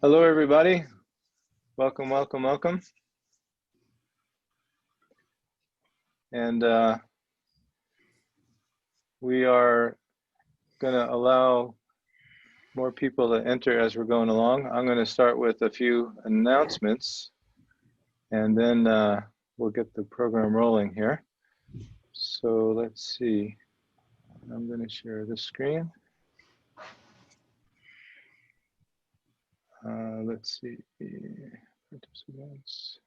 Hello, everybody. Welcome, welcome, welcome. And we are going to allow more people to enter as we're going along. I'm going to start with a few announcements, and then we'll get the program rolling here. So let's see. I'm going to share this screen. Let's see. Participants.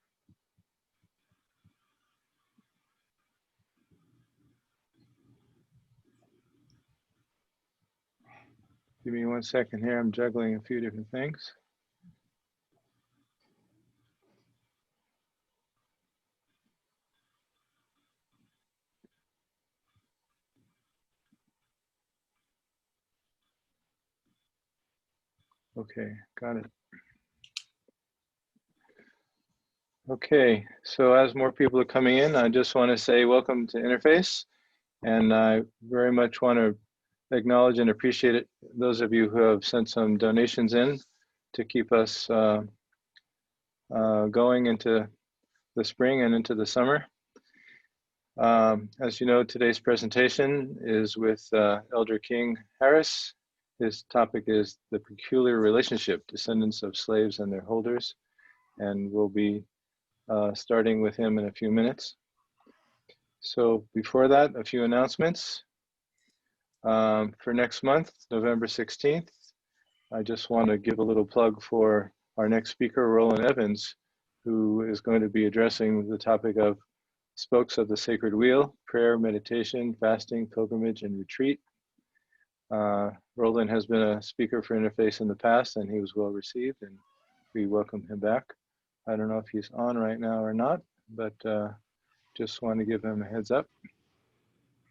Give me 1 second here. I'm juggling a few different things. Okay, got it. Okay, so as more people are coming in, I just want to say welcome to Interface, and I very much want to acknowledge and appreciate it, those of you who have sent some donations in to keep us going into the spring and into the summer. As you know, today's presentation is with Elder King Harris. His topic is the peculiar relationship, descendants of slaves and their holders, and we'll be starting with him in a few minutes. So before that, a few announcements. For next month, November 16th, I just want to give a little plug for our next speaker, Roland Evans, who is going to be addressing the topic of spokes of the sacred wheel, prayer, meditation, fasting, pilgrimage, and retreat. Roland has been a speaker for Interface in the past, and he was well received, and we welcome him back. I don't know if he's on right now or not, but just want to give him a heads up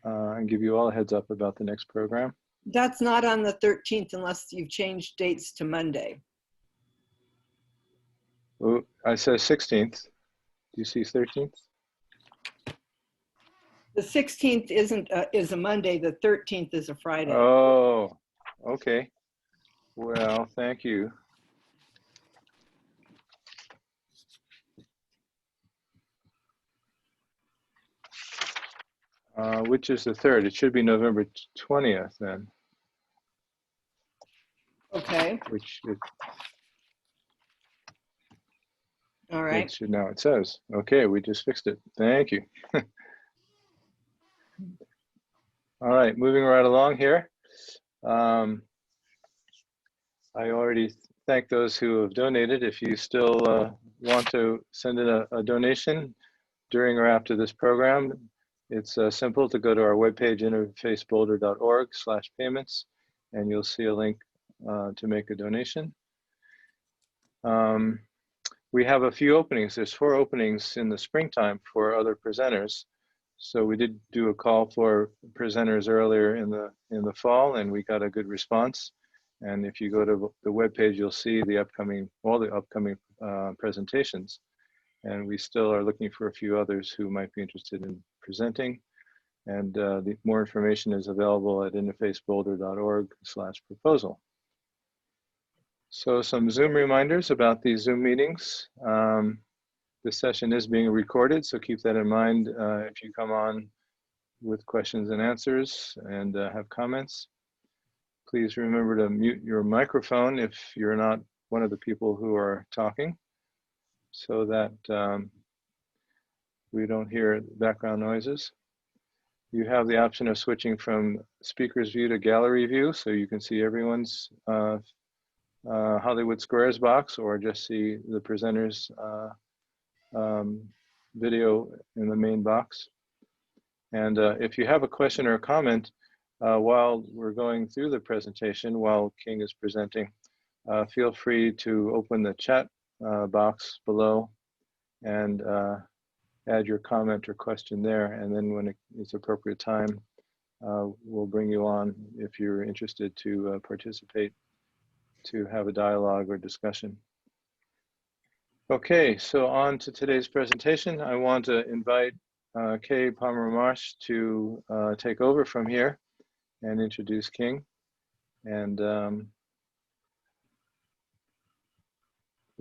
and give you all a heads up about the next program. That's not on the 13th unless you've changed dates to Monday. Oh, I said 16th. Do you see 13th? The 16th is a Monday. The 13th is a Friday. Oh, okay. Well, thank you. Which is the 3rd? It should be November 20th then. Okay. Which is, all right. Which now it says. Okay, we just fixed it. Thank you. All right, moving right along here. I already thank those who have donated. If you still want to send in a donation during or after this program, it's simple to go to our webpage, interfaceboulder.org/payments, and you'll see a link to make a donation. We have a few openings. There's 4 openings in the springtime for other presenters. So we did do a call for presenters earlier in the fall, and we got a good response. And if you go to the webpage, you'll see all the upcoming presentations. And we still are looking for a few others who might be interested in presenting. And the more information is available at interfaceboulder.org/proposal. So some Zoom reminders about these Zoom meetings. This session is being recorded, so keep that in mind if you come on with questions and answers and have comments. Please remember to mute your microphone if you're not one of the people who are talking, so that we don't hear background noises. You have the option of switching from speaker's view to gallery view, so you can see everyone's Hollywood Squares box, or just see the presenter's video in the main box. And if you have a question or a comment while we're going through the presentation, while King is presenting, feel free to open the chat box below and add your comment or question there. And then when it's appropriate time, we'll bring you on if you're interested to participate, to have a dialogue or discussion. Okay, so on to today's presentation. I want to invite Kay Palmer-Marsh to take over from here and introduce King. And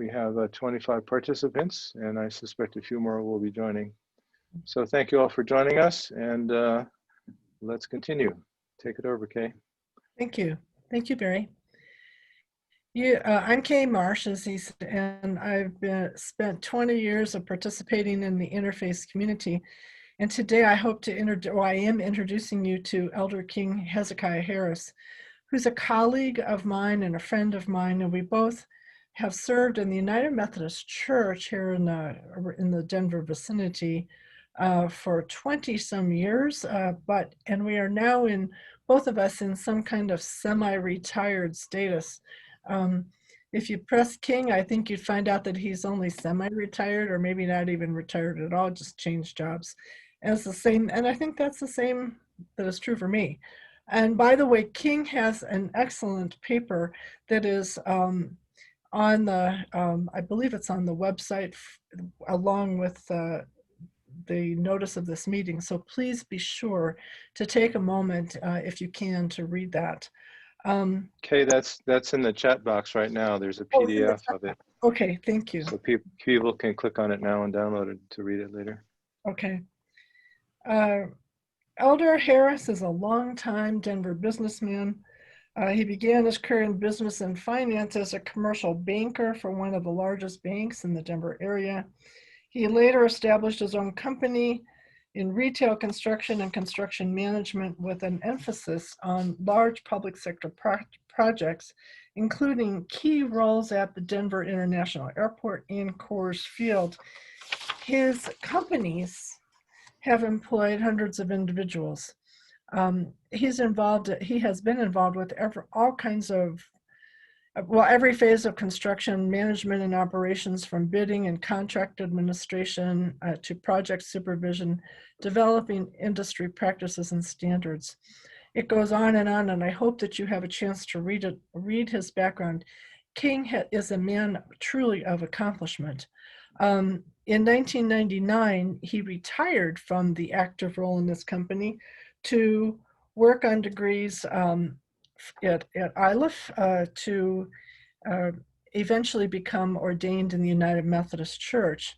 We have 25 participants, and I suspect a few more will be joining. So thank you all for joining us, and let's continue. Take it over, Kay. Thank you. Thank you, Barry. I'm Kay Marsh, and I've spent 20 years of participating in the interfaith community. And today I am introducing you to Elder King Hezekiah Harris, who's a colleague of mine and a friend of mine, and we both have served in the United Methodist Church here in the Denver vicinity for 20 some years, and we are now both of us in some kind of semi-retired status. If you press King, I think you'd find out that he's only semi-retired, or maybe not even retired at all, just changed jobs. As the same, and I think that's the same that is true for me. And by the way, King has an excellent paper that is on the, I believe it's on the website along with the notice of this meeting. So please be sure to take a moment, if you can, to read that. Okay, that's in the chat box right now. There's a PDF of it. Okay, thank you. So people can click on it now and download it to read it later. Okay. Elder Harris is a longtime Denver businessman. He began his career in business and finance as a commercial banker for one of the largest banks in the Denver area. He later established his own company in retail construction and construction management with an emphasis on large public sector projects, including key roles at the Denver International Airport and Coors Field. His companies have employed hundreds of individuals. He has been involved with all kinds of, every phase of construction management and operations, from bidding and contract administration to project supervision, developing industry practices and standards. It goes on, and I hope that you have a chance to read his background. King is a man truly of accomplishment. In 1999, he retired from the active role in this company to work on degrees at Iliff to eventually become ordained in the United Methodist Church.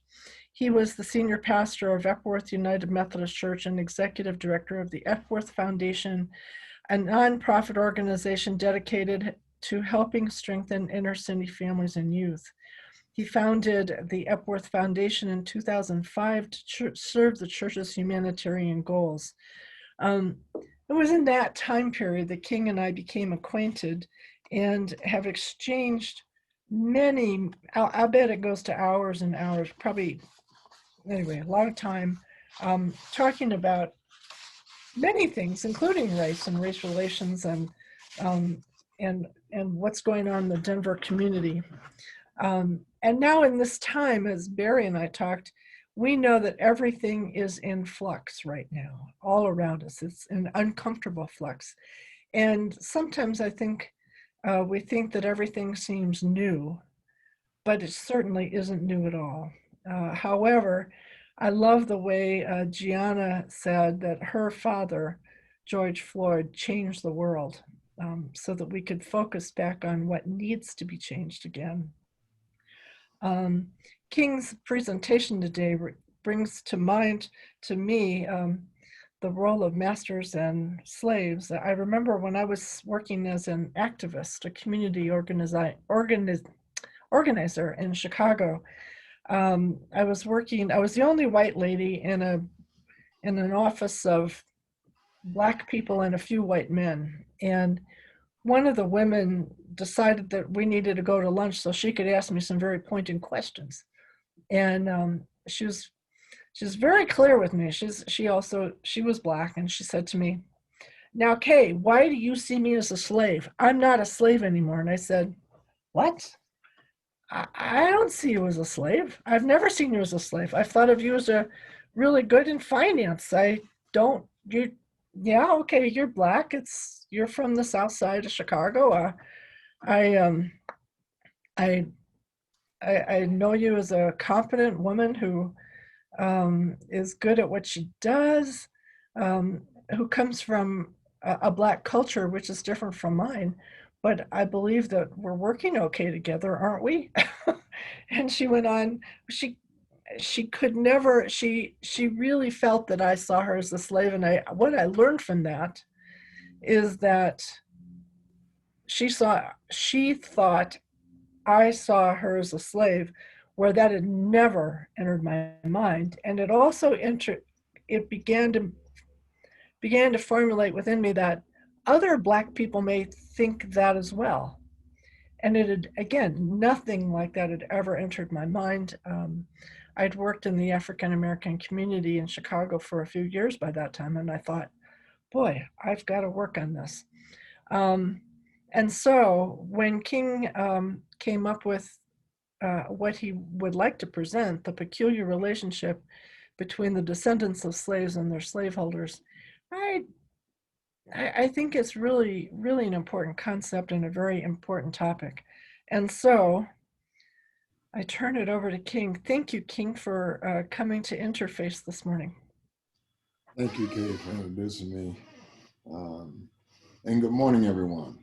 He was the senior pastor of Epworth United Methodist Church and executive director of the Epworth Foundation, a nonprofit organization dedicated to helping strengthen inner city families and youth. He founded the Epworth Foundation in 2005 to serve the church's humanitarian goals. It was in that time period that King and I became acquainted and have exchanged many, I'll bet it goes to hours and hours, probably, anyway, a lot of time talking about many things, including race and race relations and what's going on in the Denver community. And now in this time, as Barry and I talked, we know that everything is in flux right now, all around us. It's an uncomfortable flux. And sometimes I think we think that everything seems new, but it certainly isn't new at all. However, I love the way Gianna said that her father, George Floyd, changed the world so that we could focus back on what needs to be changed again. King's presentation today brings to mind, to me, the role of masters and slaves. I remember when I was working as an activist, a community organizer in Chicago. I was the only white lady in an office of Black people and a few white men. And one of the women decided that we needed to go to lunch so she could ask me some very pointed questions. And she was very clear with me. She was Black, and she said to me, "Now, Kay, why do you see me as a slave? I'm not a slave anymore." And I said, "What? I don't see you as a slave. I've never seen you as a slave. I've thought of you as a really good in finance. Yeah, okay, you're Black. You're from the South Side of Chicago. I know you as a competent woman who is good at what she does, who comes from a Black culture, which is different from mine. But I believe that we're working okay together, aren't we?" And she went on, she could never, she really felt that I saw her as a slave. And what I learned from that is that she thought I saw her as a slave, where that had never entered my mind. And it also it began to formulate within me that other Black people may think that as well. And it had, again, nothing like that had ever entered my mind. I'd worked in the African American community in Chicago for a few years by that time, and I thought, boy, I've got to work on this. And so when King came up with what he would like to present, the peculiar relationship between the descendants of slaves and their slaveholders, I think it's really, really an important concept and a very important topic. And so I turn it over to King. Thank you, King, for coming to Interface this morning. Thank you, Kay, for introducing me. And good morning, everyone.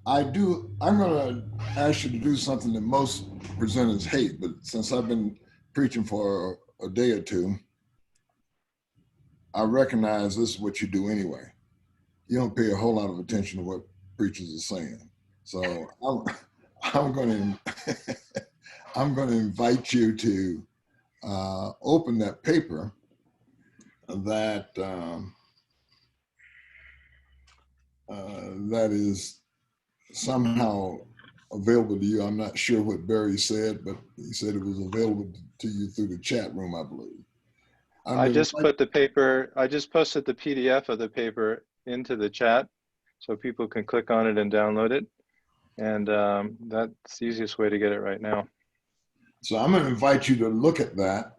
I'm going to ask you to do something that most presenters hate, but since I've been preaching for a day or two, I recognize this is what you do anyway. You don't pay a whole lot of attention to what preachers are saying. So I'm going to invite you to open that paper that that is somehow available to you. I'm not sure what Barry said, but he said it was available to you through the chat room, I believe. I just posted the PDF of the paper into the chat so people can click on it and download it. And that's the easiest way to get it right now. So I'm going to invite you to look at that.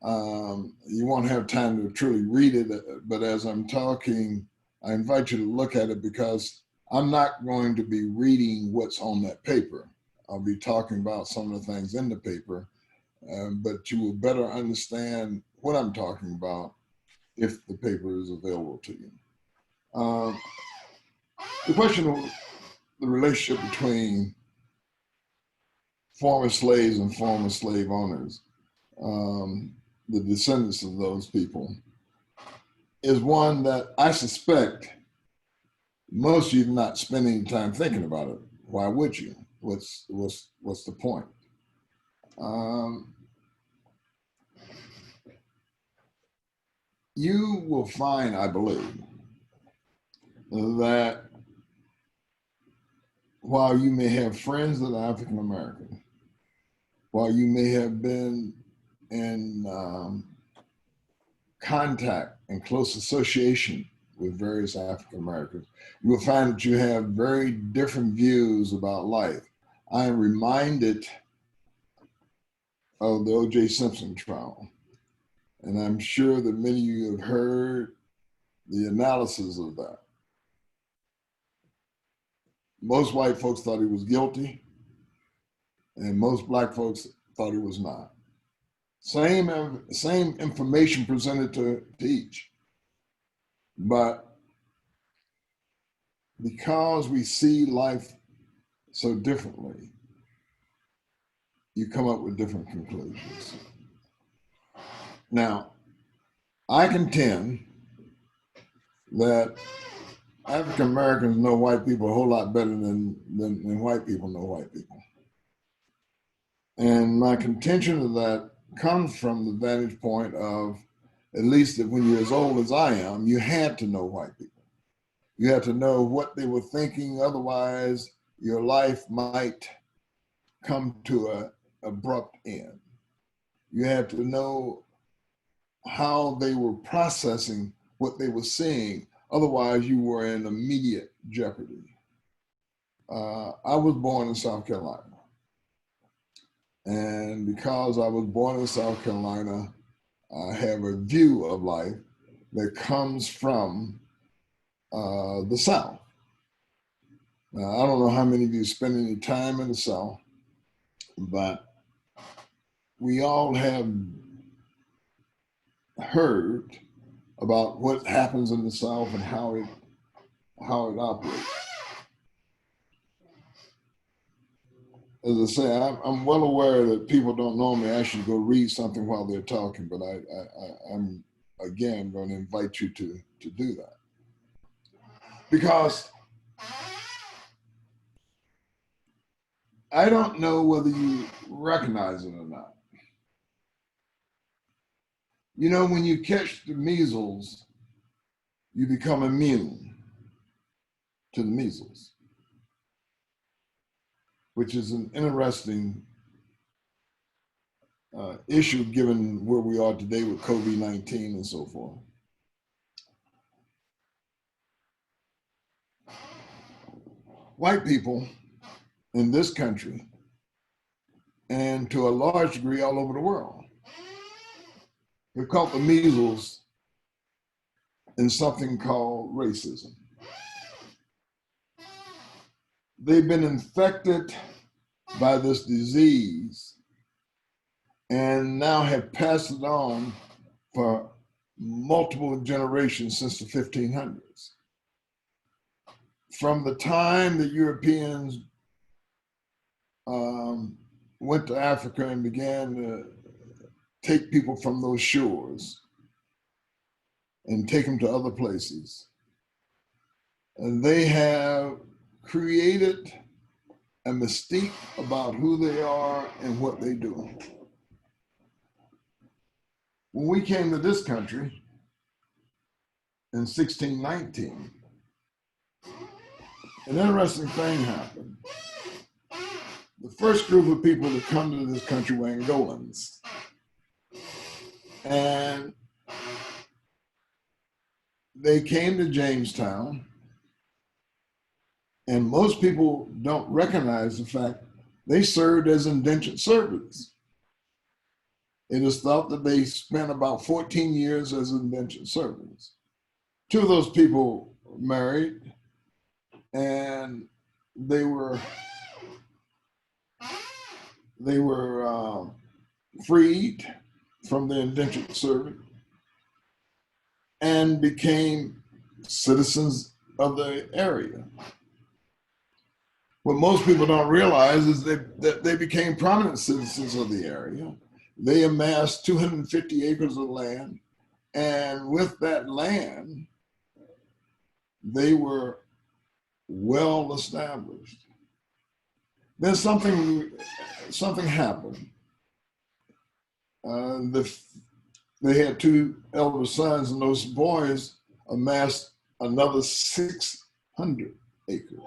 You won't have time to truly read it, but as I'm talking, I invite you to look at it because I'm not going to be reading what's on that paper. I'll be talking about some of the things in the paper, but you will better understand what I'm talking about if the paper is available to you. The question of the relationship between former slaves and former slave owners, the descendants of those people, is one that I suspect most of you not spend any time thinking about it. Why would you? What's the point? You will find, I believe, that while you may have friends that are African American, while you may have been in contact and close association with various African Americans, you will find that you have very different views about life. I am reminded of the O.J. Simpson trial, and I'm sure that many of you have heard the analysis of that. Most white folks thought he was guilty, and most Black folks thought he was not. Same information presented to each. But because we see life so differently, you come up with different conclusions. Now, I contend that African Americans know white people a whole lot better than white people know white people. And my contention of that comes from the vantage point of, at least that when you're as old as I am, you had to know white people. You had to know what they were thinking, otherwise your life might come to an abrupt end. You had to know how they were processing what they were seeing, otherwise you were in immediate jeopardy. I was born in South Carolina. And because I was born in South Carolina, I have a view of life that comes from the South. Now, I don't know how many of you spend any time in the South, but we all have heard about what happens in the South and how it operates. as I say, I'm well aware that people don't normally ask you to go read something while they're talking, but I'm again going to invite you to do that. Because I don't know whether you recognize it or not. You know, when you catch the measles, you become immune to the measles, which is an interesting issue given where we are today with COVID-19 and so forth. White people in this country, and to a large degree all over the world, have caught the measles in something called racism. They've been infected by this disease and now have passed it on for multiple generations since the 1500s. From the time that Europeans went to Africa and began to take people from those shores and take them to other places, and they have created a mystique about who they are and what they do. When we came to this country in 1619, an interesting thing happened. The first group of people to come to this country were Angolans. And they came to Jamestown, and most people don't recognize the fact they served as indentured servants. It is thought that they spent about 14 years as indentured servants. Two of those people married, and they were freed from the indentured servant and became citizens of the area. What most people don't realize is that they became prominent citizens of the area. They amassed 250 acres of land, and with that land, they were well established. Then something happened. They had two elder sons, and those boys amassed another 600 acres.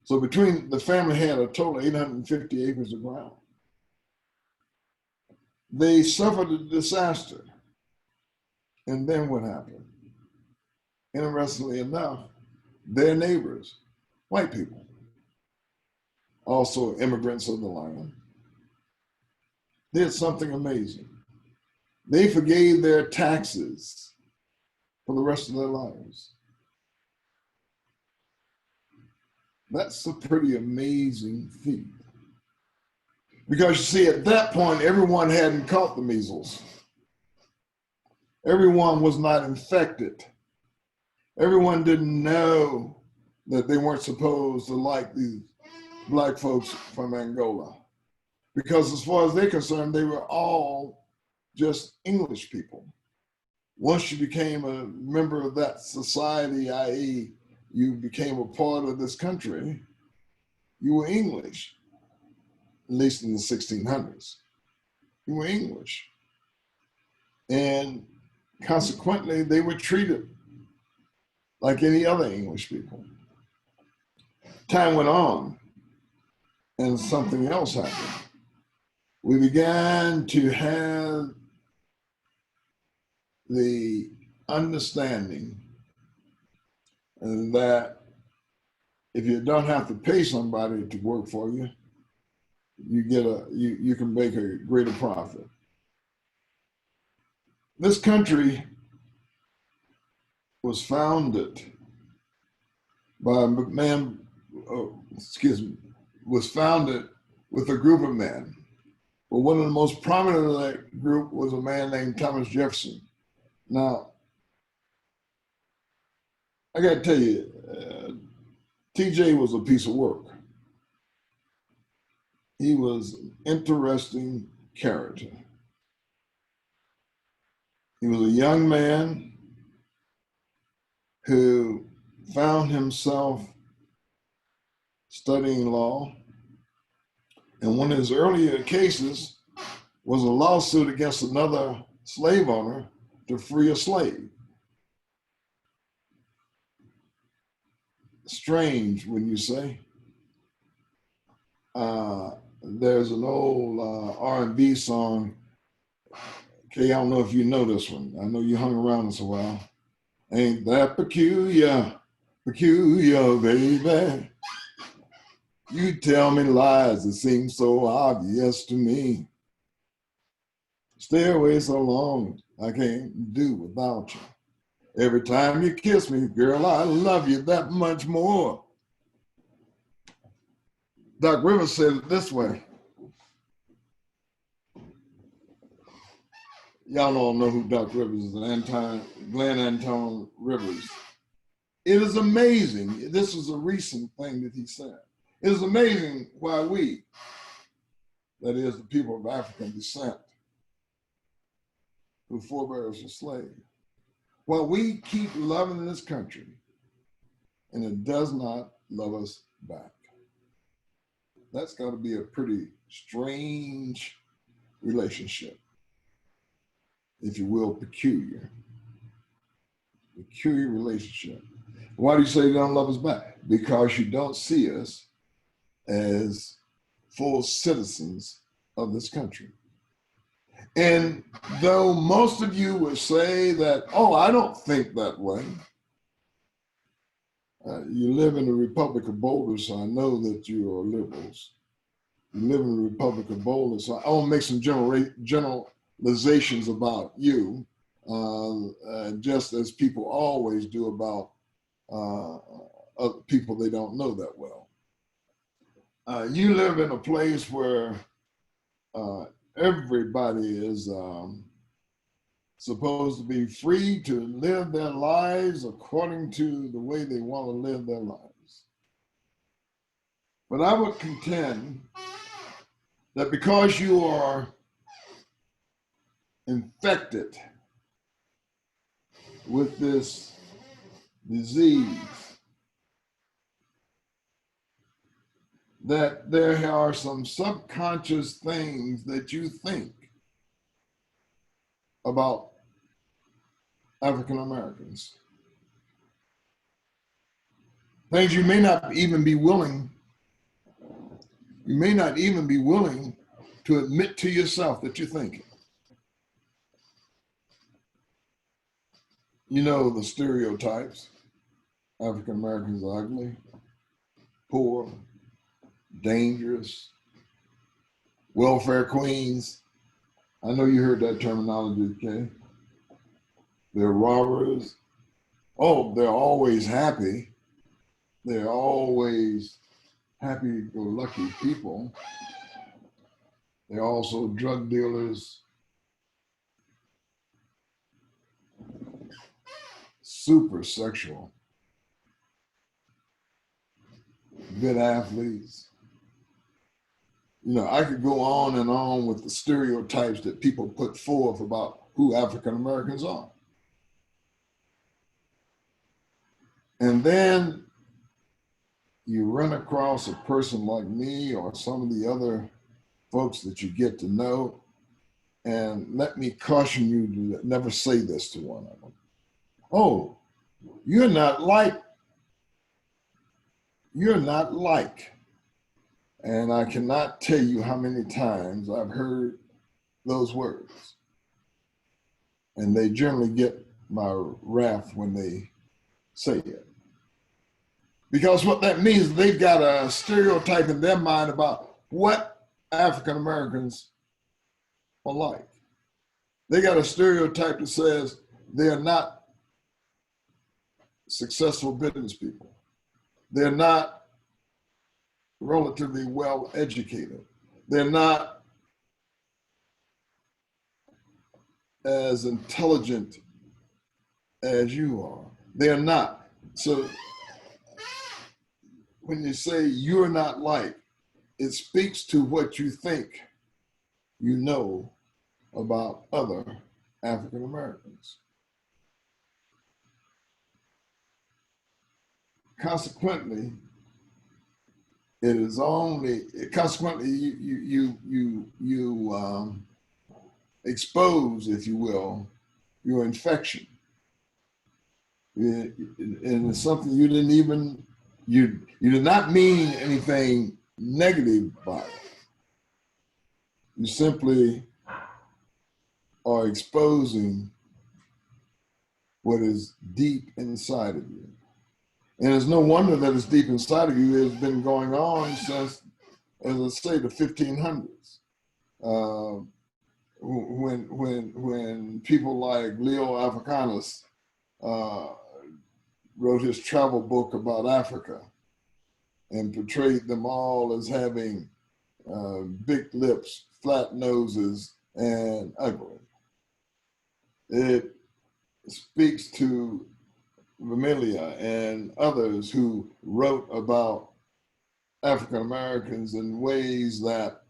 So between the family had a total of 850 acres of ground. They suffered a disaster. And then what happened? Interestingly enough, their neighbors, white people, also immigrants of the land, did something amazing. They forgave their taxes for the rest of their lives. That's a pretty amazing feat. Because you see, at that point, everyone hadn't caught the measles. Everyone was not infected. Everyone didn't know that they weren't supposed to like these Black folks from Angola. Because as far as they're concerned, they were all just English people. Once you became a member of that society, i.e., you became a part of this country, you were English, at least in the 1600s. You were English. And consequently, they were treated like any other English people. Time went on, and something else happened. We began to have the understanding that if you don't have to pay somebody to work for you, you can make a greater profit. This country was founded by a man, was founded with a group of men. But one of the most prominent of that group was a man named Thomas Jefferson. Now, I got to tell you, TJ was a piece of work. he was an interesting character. He was a young man who found himself studying law. And one of his earlier cases was a lawsuit against another slave owner to free a slave. Strange, wouldn't you say? There's an old R&B song. Okay, I don't know if you know this one. I know you hung around us a while. Ain't that peculiar, peculiar, baby? You tell me lies that seem so obvious to me. Stay away so long, I can't do without you. Every time you kiss me, girl, I love you that much more. Doc Rivers said it this way. Y'all don't know who Doc Rivers is, Glenn Antone Rivers. It is amazing. This is a recent thing that he said. It is amazing why we, that is the people of African descent, who forebears of slaves, why we keep loving this country and it does not love us back. That's got to be a pretty strange relationship, if you will, peculiar relationship. Why do you say they don't love us back? Because you don't see us as full citizens of this country. And though most of you would say that, oh, I don't think that way. You live in the Republic of Boulder, so I know that you are liberals. You live in the Republic of Boulder, so I won't make some generalizations about you, just as people always do about other people they don't know that well. You live in a place where everybody is supposed to be free to live their lives according to the way they want to live their lives. But I would contend that because you are infected with this disease, that there are some subconscious things that you think about African Americans. Things you may not even be willing to admit to yourself that you're thinking. You know the stereotypes. African Americans are ugly, poor, dangerous, welfare queens. I know you heard that terminology, okay? They're robbers. Oh, they're always happy. They're always happy-go-lucky people. They're also drug dealers, super sexual, good athletes. You know, I could go on and on with the stereotypes that people put forth about who African Americans are. And then you run across a person like me or some of the other folks that you get to know, and let me caution you to never say this to one of them. Oh, you're not like. And I cannot tell you how many times I've heard those words. And they generally get my wrath when they say it. Because what that means, they've got a stereotype in their mind about what African Americans are like. They got a stereotype that says they're not successful business people. They're not relatively well educated. They're not as intelligent as you are. They're not. So when you say you're not like, it speaks to what you think you know about other African Americans. Consequently, it is only, consequently, you expose, if you will, your infection. And it's something you didn't even, you did not mean anything negative by it. You simply are exposing what is deep inside of you. And it's no wonder that it's deep inside of you. It's been going on since, as I say, the 1500s. When people like Leo Africanus wrote his travel book about Africa and portrayed them all as having big lips, flat noses, and ugly. It speaks to Vermilia and others who wrote about African Americans in ways that,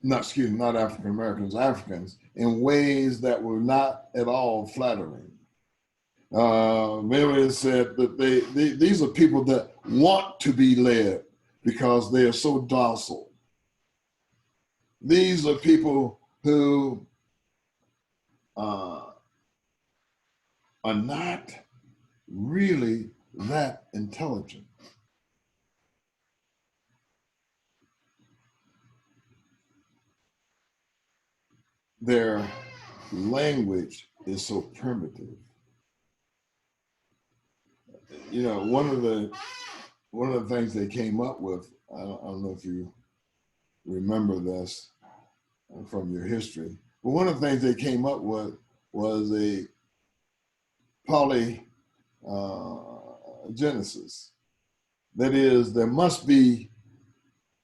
not African Americans, Africans, in ways that were not at all flattering. Vermilia said that these are people that want to be led because they are so docile. These are people who are not really that intelligent. Their language is so primitive. You know, one of the things they came up with, I don't know if you remember this from your history, but one of the things they came up with was a polygenesis. That is, there must be,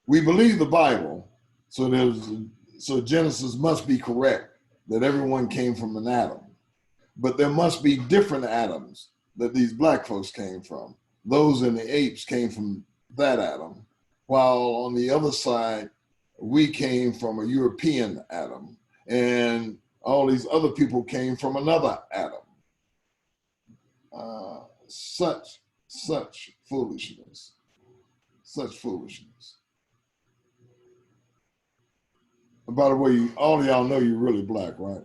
we believe the Bible, so Genesis must be correct, that everyone came from an atom. But there must be different atoms that these black folks came from. Those in the apes came from that atom, while on the other side, we came from a European atom, and all these other people came from another atom. Such foolishness, such foolishness. By the way, all of y'all know you're really black, right?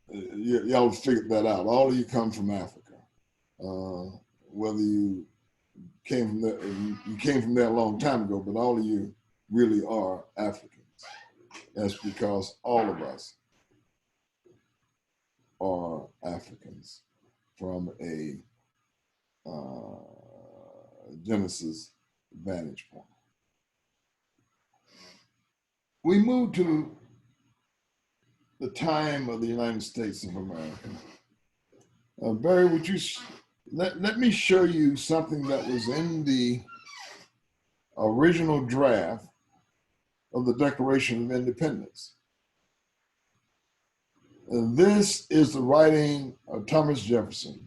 Y'all figured that out. All of you come from Africa. Whether you came from there, you came from there a long time ago, but all of you really are Africans. That's because all of us are Africans from a Genesis vantage point. We move to the time of the United States of America. Barry, would you let me show you something that was in the original draft of the Declaration of Independence. And this is the writing of Thomas Jefferson.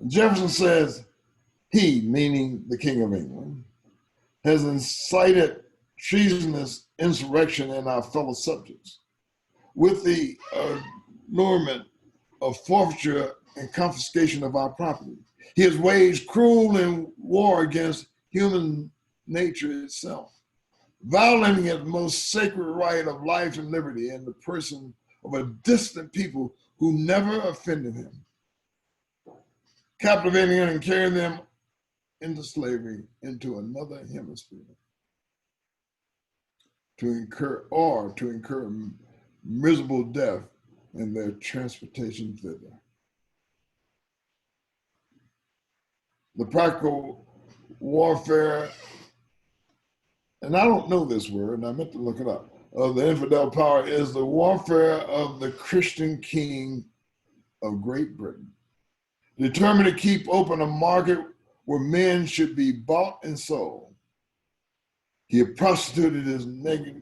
Jefferson says, he, meaning the King of England, has incited treasonous insurrection in our fellow subjects with the allurement of forfeiture and confiscation of our property. He has waged cruel war against human nature itself, violating its most sacred right of life and liberty in the person of a distant people who never offended him, captivating and carrying them into slavery into another hemisphere to incur miserable death in their transportation thither. The practical warfare, and I don't know this word, and I meant to look it up, of the infidel power is the warfare of the Christian king of Great Britain, determined to keep open a market where men should be bought and sold. He had prostituted his naked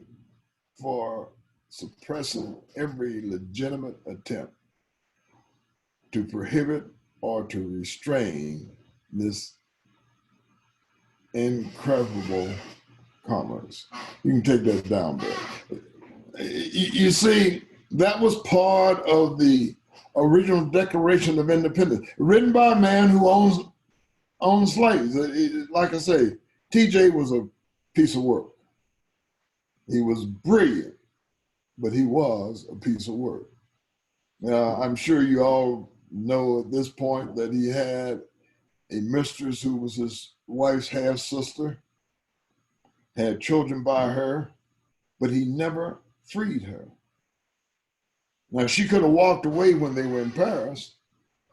for suppressing every legitimate attempt to prohibit or to restrain this incredible commerce. You can take that down there. You see, that was part of the original Declaration of Independence, written by a man who owns slaves. Like I say, TJ was a piece of work. He was brilliant, but he was a piece of work. I'm sure you all know at this point that he had a mistress who was his wife's half sister, had children by her, but he never freed her. Now, she could have walked away when they were in Paris,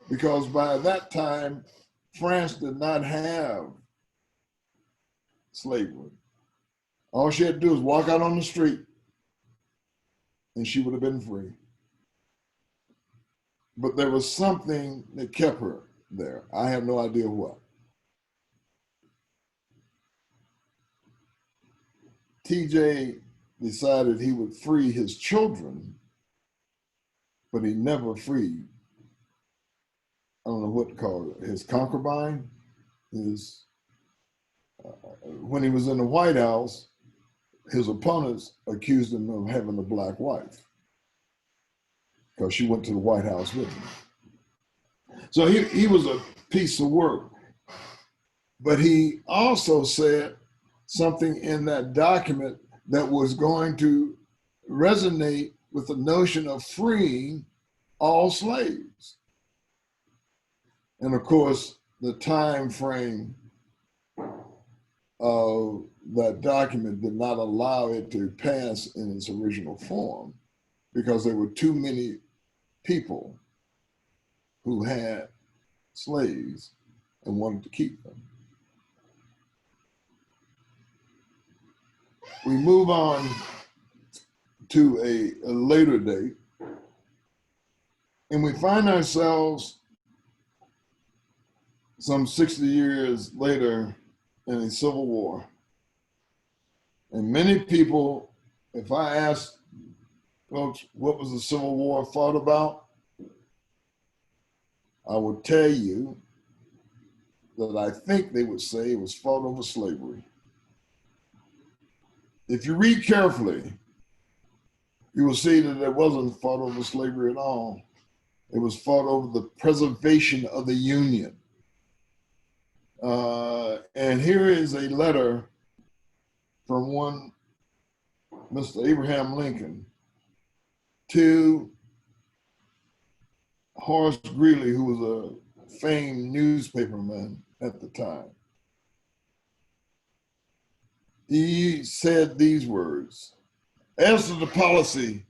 because by that time, France did not have slavery. All she had to do was walk out on the street and she would have been free. But there was something that kept her there. I have no idea what. TJ decided he would free his children, but he never freed, I don't know what to call it, his concubine. When he was in the White House, his opponents accused him of having a black wife because she went to the White House with him. So he was a piece of work. But he also said something in that document that was going to resonate with the notion of freeing all slaves. And of course, the time frame of that document did not allow it to pass in its original form because there were too many people who had slaves and wanted to keep them. We move on to a later date, and we find ourselves some 60 years later in a civil war. And many people, if I ask folks what was the Civil War fought about, I would tell you that I think they would say it was fought over slavery. If you read carefully, you will see that it wasn't fought over slavery at all. It was fought over the preservation of the Union. And here is a letter from one Mr. Abraham Lincoln to Horace Greeley, who was a famed newspaperman at the time. He said these words: "As to the policy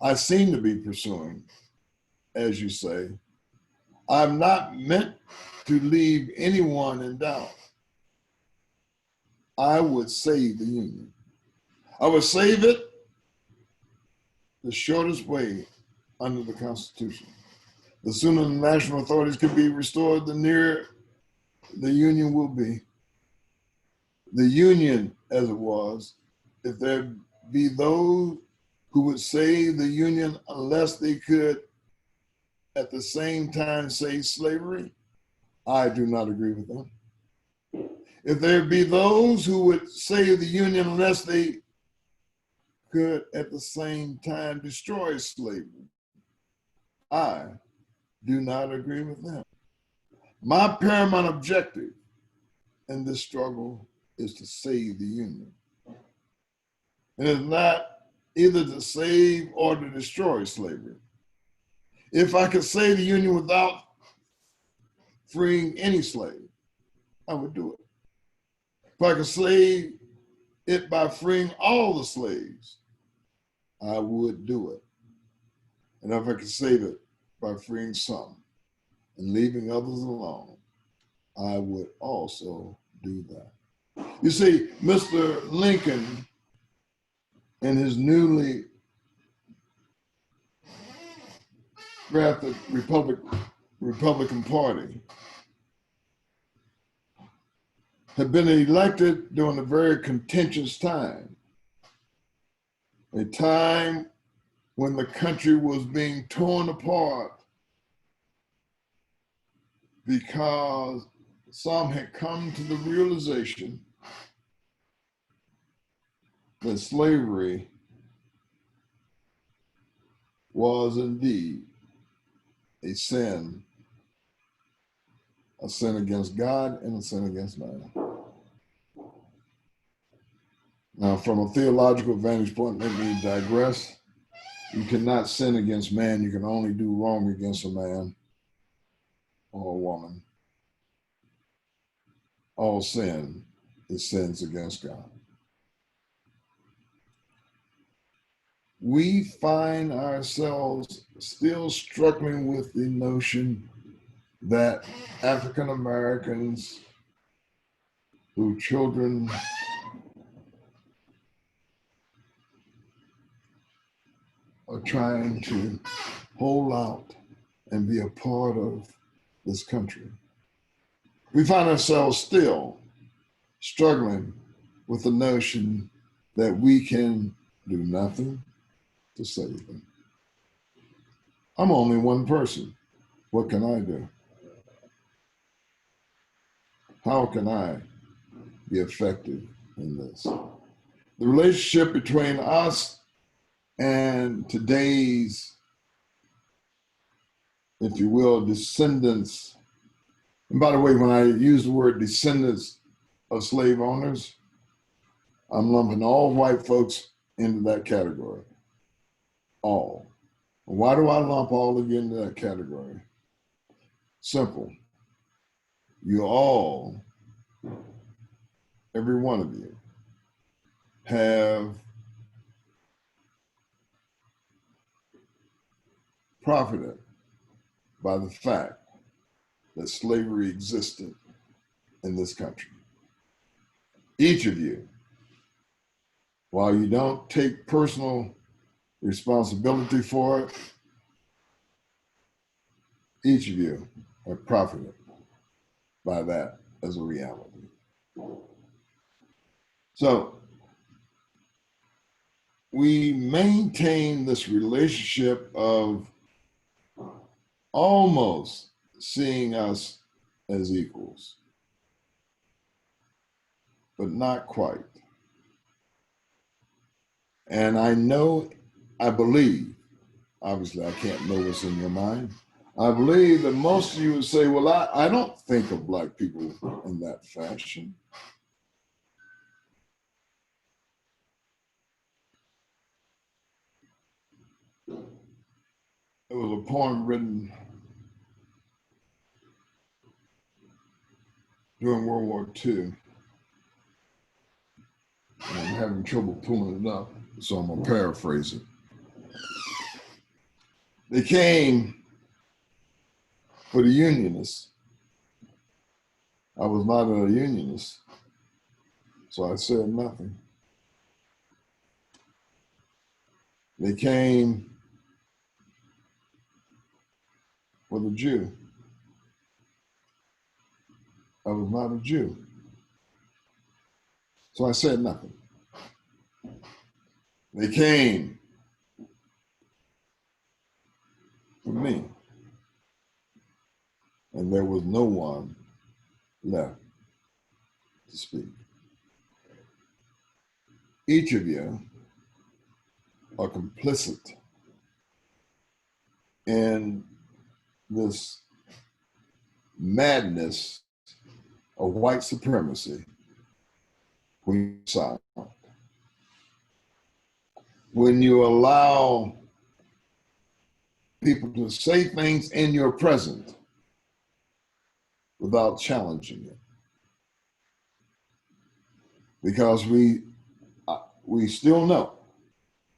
I seem to be pursuing, as you say, I'm not meant to leave anyone in doubt. I would save the Union. I would save it the shortest way under the Constitution. The sooner the national authorities can be restored, the nearer the Union will be. The Union, as it was, if there be those who would save the Union unless they could at the same time save slavery, I do not agree with them. If there be those who would save the Union unless they could at the same time destroy slavery, I do not agree with them. My paramount objective in this struggle is to save the Union. And it's not either to save or to destroy slavery. If I could save the Union without freeing any slave, I would do it. If I could save it by freeing all the slaves, I would do it. And if I could save it by freeing some and leaving others alone, I would also do that." You see, Mr. Lincoln and his newly drafted Republican Party had been elected during a very contentious time, a time when the country was being torn apart because some had come to the realization that slavery was indeed a sin against God and a sin against man. Now, from a theological vantage point, let me digress. You cannot sin against man. You can only do wrong against a man or a woman. All sin is sins against God. We find ourselves still struggling with the notion that African Americans whose children are trying to hold out and be a part of this country. We find ourselves still struggling with the notion that we can do nothing to save them. I'm only one person. What can I do? How can I be effective in this? The relationship between us and today's, if you will, descendants. And by the way, when I use the word descendants of slave owners, I'm lumping all white folks into that category. All. Why do I lump all of you into that category? Simple. You all, every one of you, have profited by the fact that slavery existed in this country. Each of you, while you don't take personal responsibility for it, each of you have profited by that as a reality. So we maintain this relationship of almost seeing us as equals, but not quite. And I believe, obviously I can't know what's in your mind, I believe that most of you would say, well, I don't think of Black people in that fashion. It was a poem written during World War II. I'm having trouble pulling it up, so I'm gonna paraphrase it. They came for the Unionists. I was not a Unionist, so I said nothing. They came for the Jew. I was not a Jew, so I said nothing. They came for me, and there was no one left to speak. Each of you are complicit in this madness of white supremacy when you silent. When you allow people to say things in your presence without challenging it. Because we still know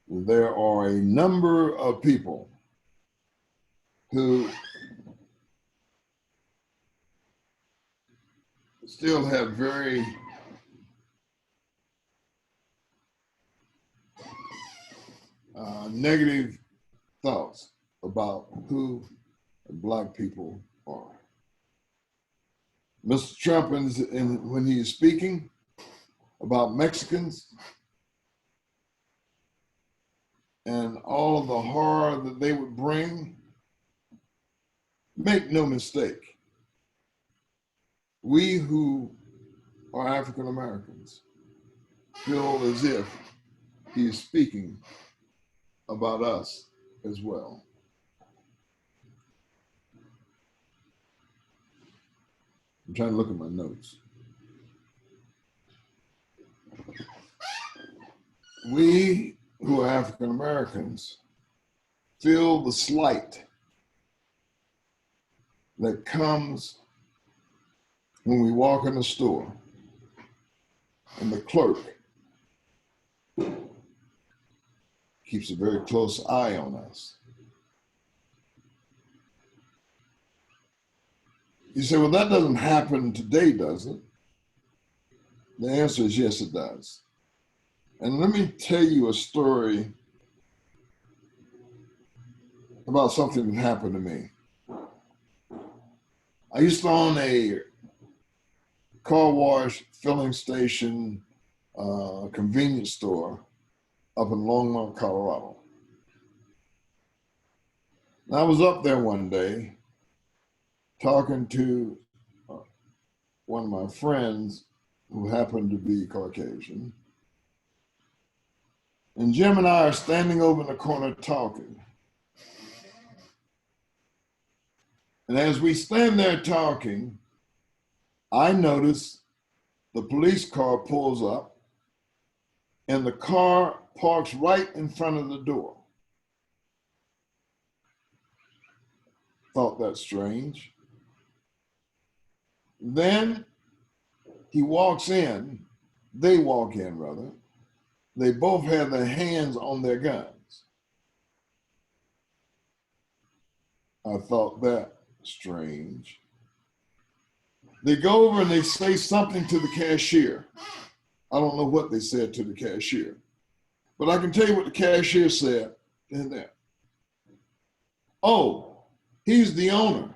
there are a number of people who still have very negative thoughts about who Black people are. Mr. Trump, when he is speaking about Mexicans and all of the horror that they would bring, make no mistake, we who are African Americans feel as if he is speaking about us as well. I'm trying to look at my notes. We who are African Americans feel the slight that comes when we walk in the store and the clerk keeps a very close eye on us. You say, well, that doesn't happen today, does it? The answer is yes, it does. And let me tell you a story about something that happened to me. I used to own a car wash, filling station, convenience store up in Longmont, Colorado. And I was up there one day talking to one of my friends who happened to be Caucasian. And Jim and I are standing over in the corner talking. And as we stand there talking, I notice the police car pulls up and the car parks right in front of the door. Thought that's strange. Then he walks in, they walk in rather. They both have their hands on their guns. I thought that strange. They go over and they say something to the cashier. I don't know what they said to the cashier, but I can tell you what the cashier said in there. Oh, he's the owner.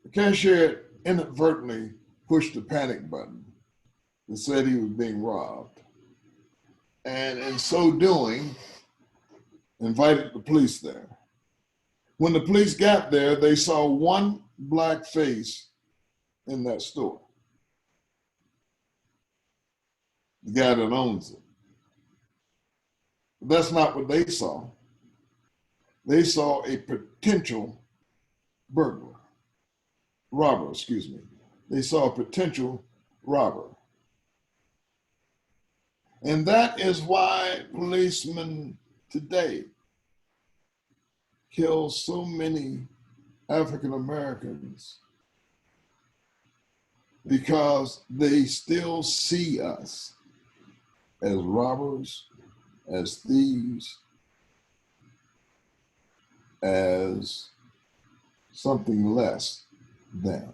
The cashier inadvertently pushed the panic button and said he was being robbed. And in so doing, invited the police there. When the police got there, they saw one black face in that store. The guy that owns it. But that's not what they saw. They saw a potential robber. They saw a potential robber. And that is why policemen today kill so many African Americans, because they still see us as robbers, as thieves, as something less than.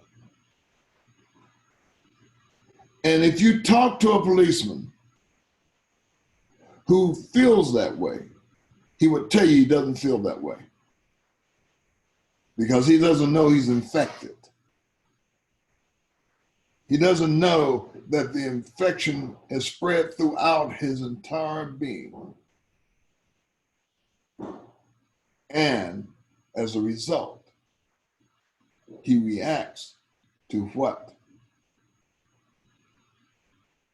And if you talk to a policeman who feels that way, he would tell you he doesn't feel that way, because he doesn't know he's infected. He doesn't know that the infection has spread throughout his entire being. And as a result, he reacts to what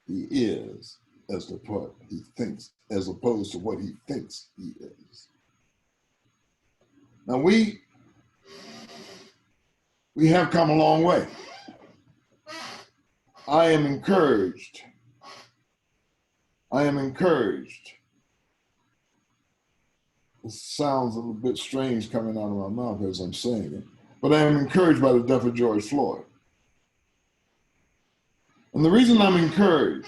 he is as to what he thinks, as opposed to what he thinks he is. Now we have come a long way. I am encouraged. It sounds a little bit strange coming out of my mouth as I'm saying it, but I am encouraged by the death of George Floyd. And the reason I'm encouraged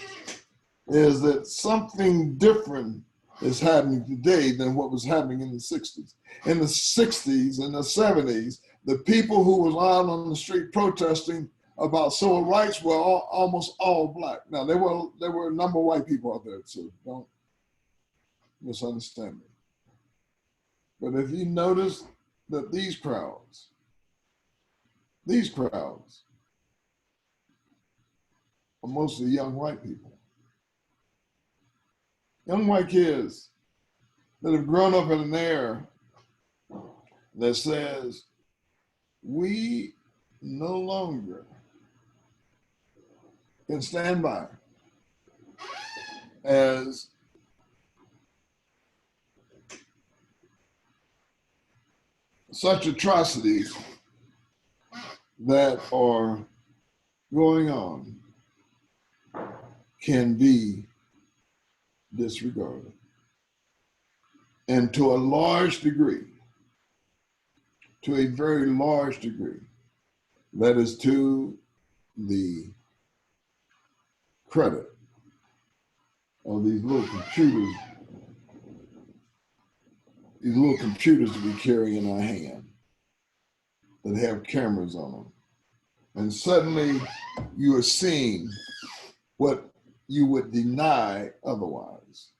is that something different is happening today than what was happening in the 60s. In the 60s and the 70s, the people who were out on the street protesting about civil rights were almost all black. Now, there were a number of white people out there too, don't misunderstand me. But if you notice that these crowds are mostly young white people. Young white kids that have grown up in an era that says we no longer can stand by as such atrocities that are going on can be disregarded. And to a large degree, to a very large degree, that is to the credit of these little computers that we carry in our hand that have cameras on them. And suddenly you are seeing what you would deny otherwise.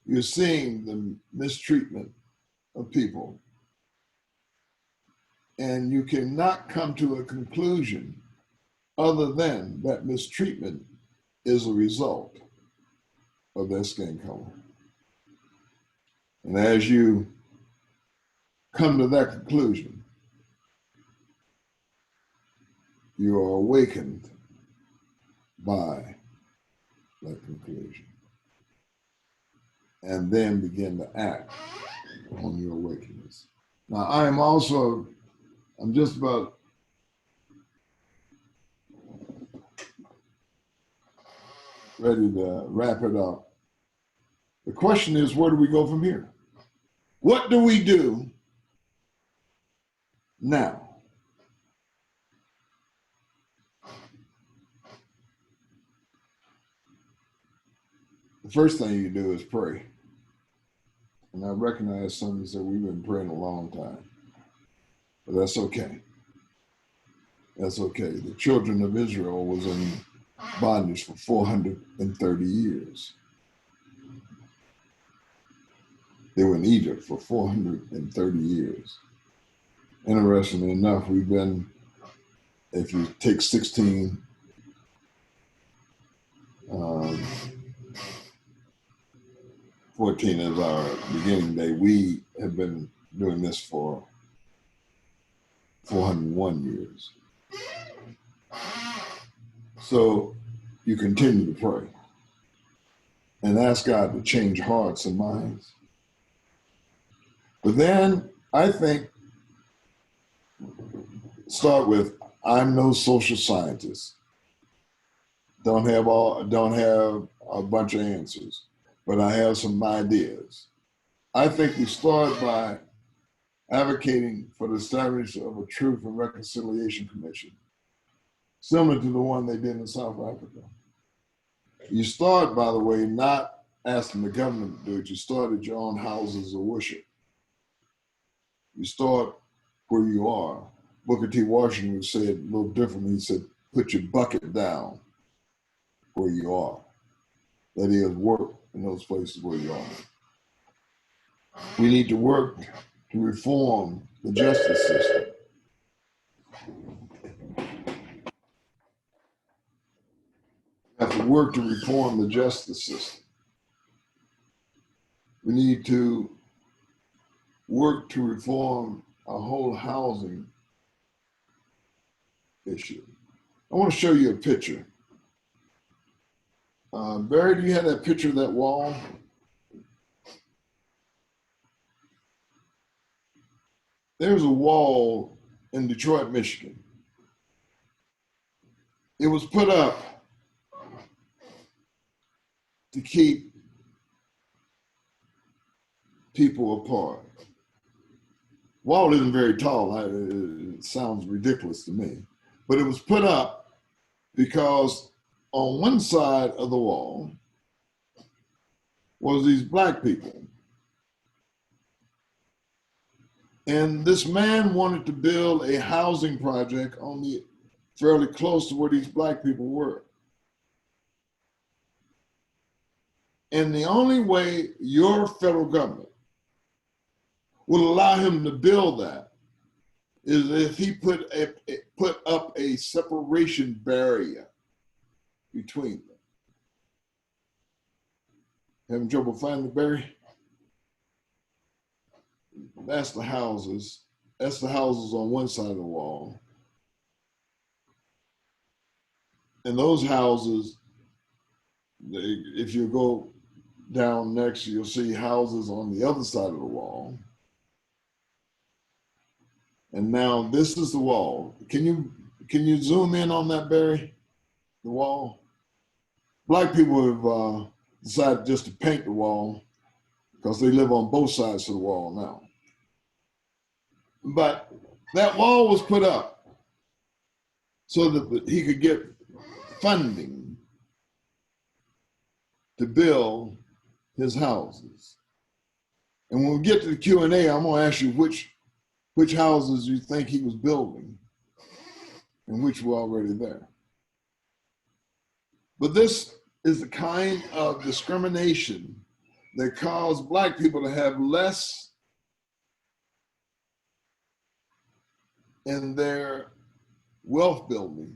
You're seeing the mistreatment of people. And you cannot come to a conclusion other than that mistreatment is a result of their skin color. And as you come to that conclusion, you are awakened by that conclusion. And then begin to act on your awakenings. Now, I'm just about ready to wrap it up. The question is, where do we go from here? What do we do now? The first thing you do is pray. And I recognize some of you said we've been praying a long time, but that's okay. That's okay. The children of Israel was in bondage for 430 years. They were in Egypt for 430 years. Interestingly enough, we've been, if you take 14 as our beginning day, we have been doing this for 401 years. So you continue to pray and ask God to change hearts and minds. But then I think start with, I'm no social scientist. Don't have a bunch of answers, but I have some ideas. I think we start by advocating for the establishment of a Truth and Reconciliation Commission, similar to the one they did in South Africa. You start, by the way, not asking the government to do it. You start at your own houses of worship. You start where you are. Booker T. Washington would say it a little differently. He said, put your bucket down where you are. That is, work in those places where you are. We need to work to reform the justice system. We have to work to reform the justice system. We need to work to reform our whole housing issue. I want to show you a picture. Barry, do you have that picture of that wall? There's a wall in Detroit, Michigan. It was put up to keep people apart. Wall isn't very tall. It sounds ridiculous to me. But it was put up because on one side of the wall was these black people. And this man wanted to build a housing project fairly close to where these black people were. And the only way your federal government would allow him to build that is if he put up a separation barrier between them. Having trouble finding the Barry? that's the houses. That's the houses on one side of the wall. And those houses, if you go down next, you'll see houses on the other side of the wall. And now this is the wall. Can you zoom in on that, Barry? The wall? Black people have decided just to paint the wall because they live on both sides of the wall now. But that wall was put up so that he could get funding to build his houses. And when we get to the Q&A, I'm gonna ask you which houses you think he was building and which were already there. But this is the kind of discrimination that caused Black people to have less in their wealth building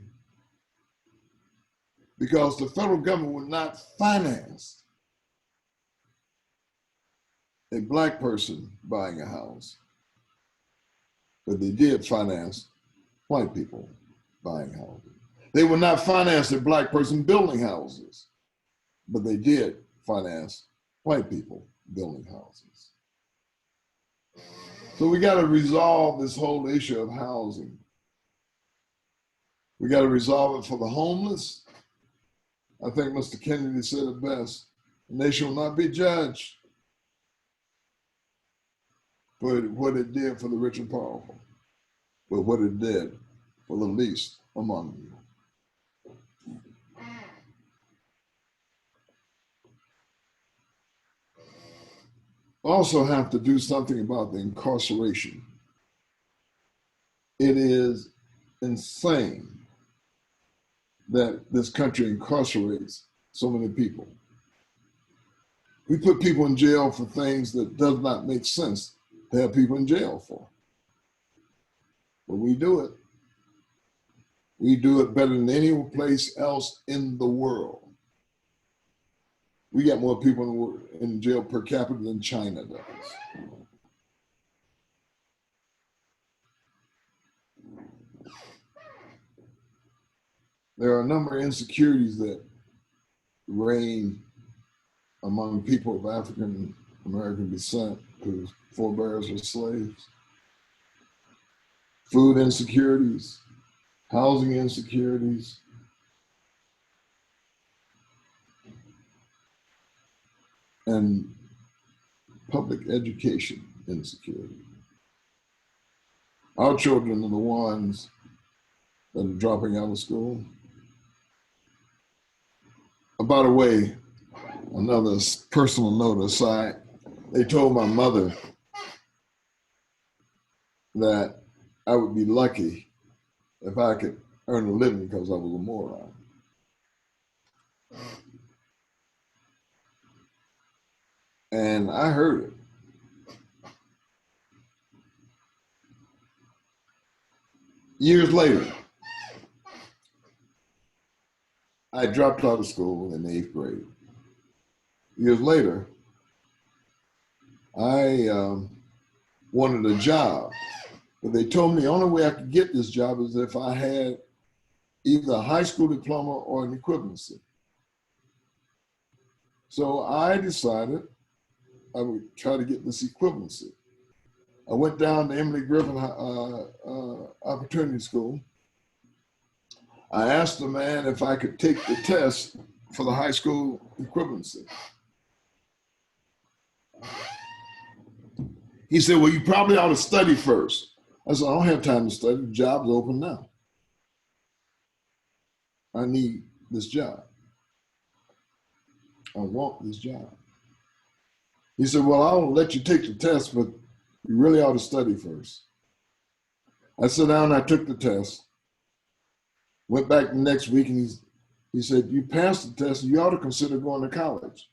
because the federal government would not finance a Black person buying a house, but they did finance white people buying houses. They would not finance a Black person building houses, but they did finance white people building houses. So we got to resolve this whole issue of housing. We got to resolve it for the homeless. I think Mr. Kennedy said it best. The nation will not be judged for what it did for the rich and powerful, but what it did for the least among you. Also have to do something about the incarceration. It is insane that this country incarcerates so many people. We put people in jail for things that does not make sense to have people in jail for. But we do it. We do it better than any place else in the world. We got more people in jail per capita than China does. There are a number of insecurities that reign among people of African American descent whose forebears were slaves. Food insecurities, housing insecurities, and public education insecurity. Our children are the ones that are dropping out of school. By the way, another personal note aside, they told my mother that I would be lucky if I could earn a living because I was a moron. And I heard it. Years later, I dropped out of school in the 8th grade. Years later, I wanted a job, but they told me the only way I could get this job is if I had either a high school diploma or an equivalency. So I decided I would try to get this equivalency. I went down to Emily Griffin Opportunity School. I asked the man if I could take the test for the high school equivalency. He said, well, you probably ought to study first. I said, I don't have time to study. The job's open now. I need this job. I want this job. He said, well, I'll let you take the test, but you really ought to study first. I sat down and I took the test. Went back the next week and he said, you passed the test, you ought to consider going to college.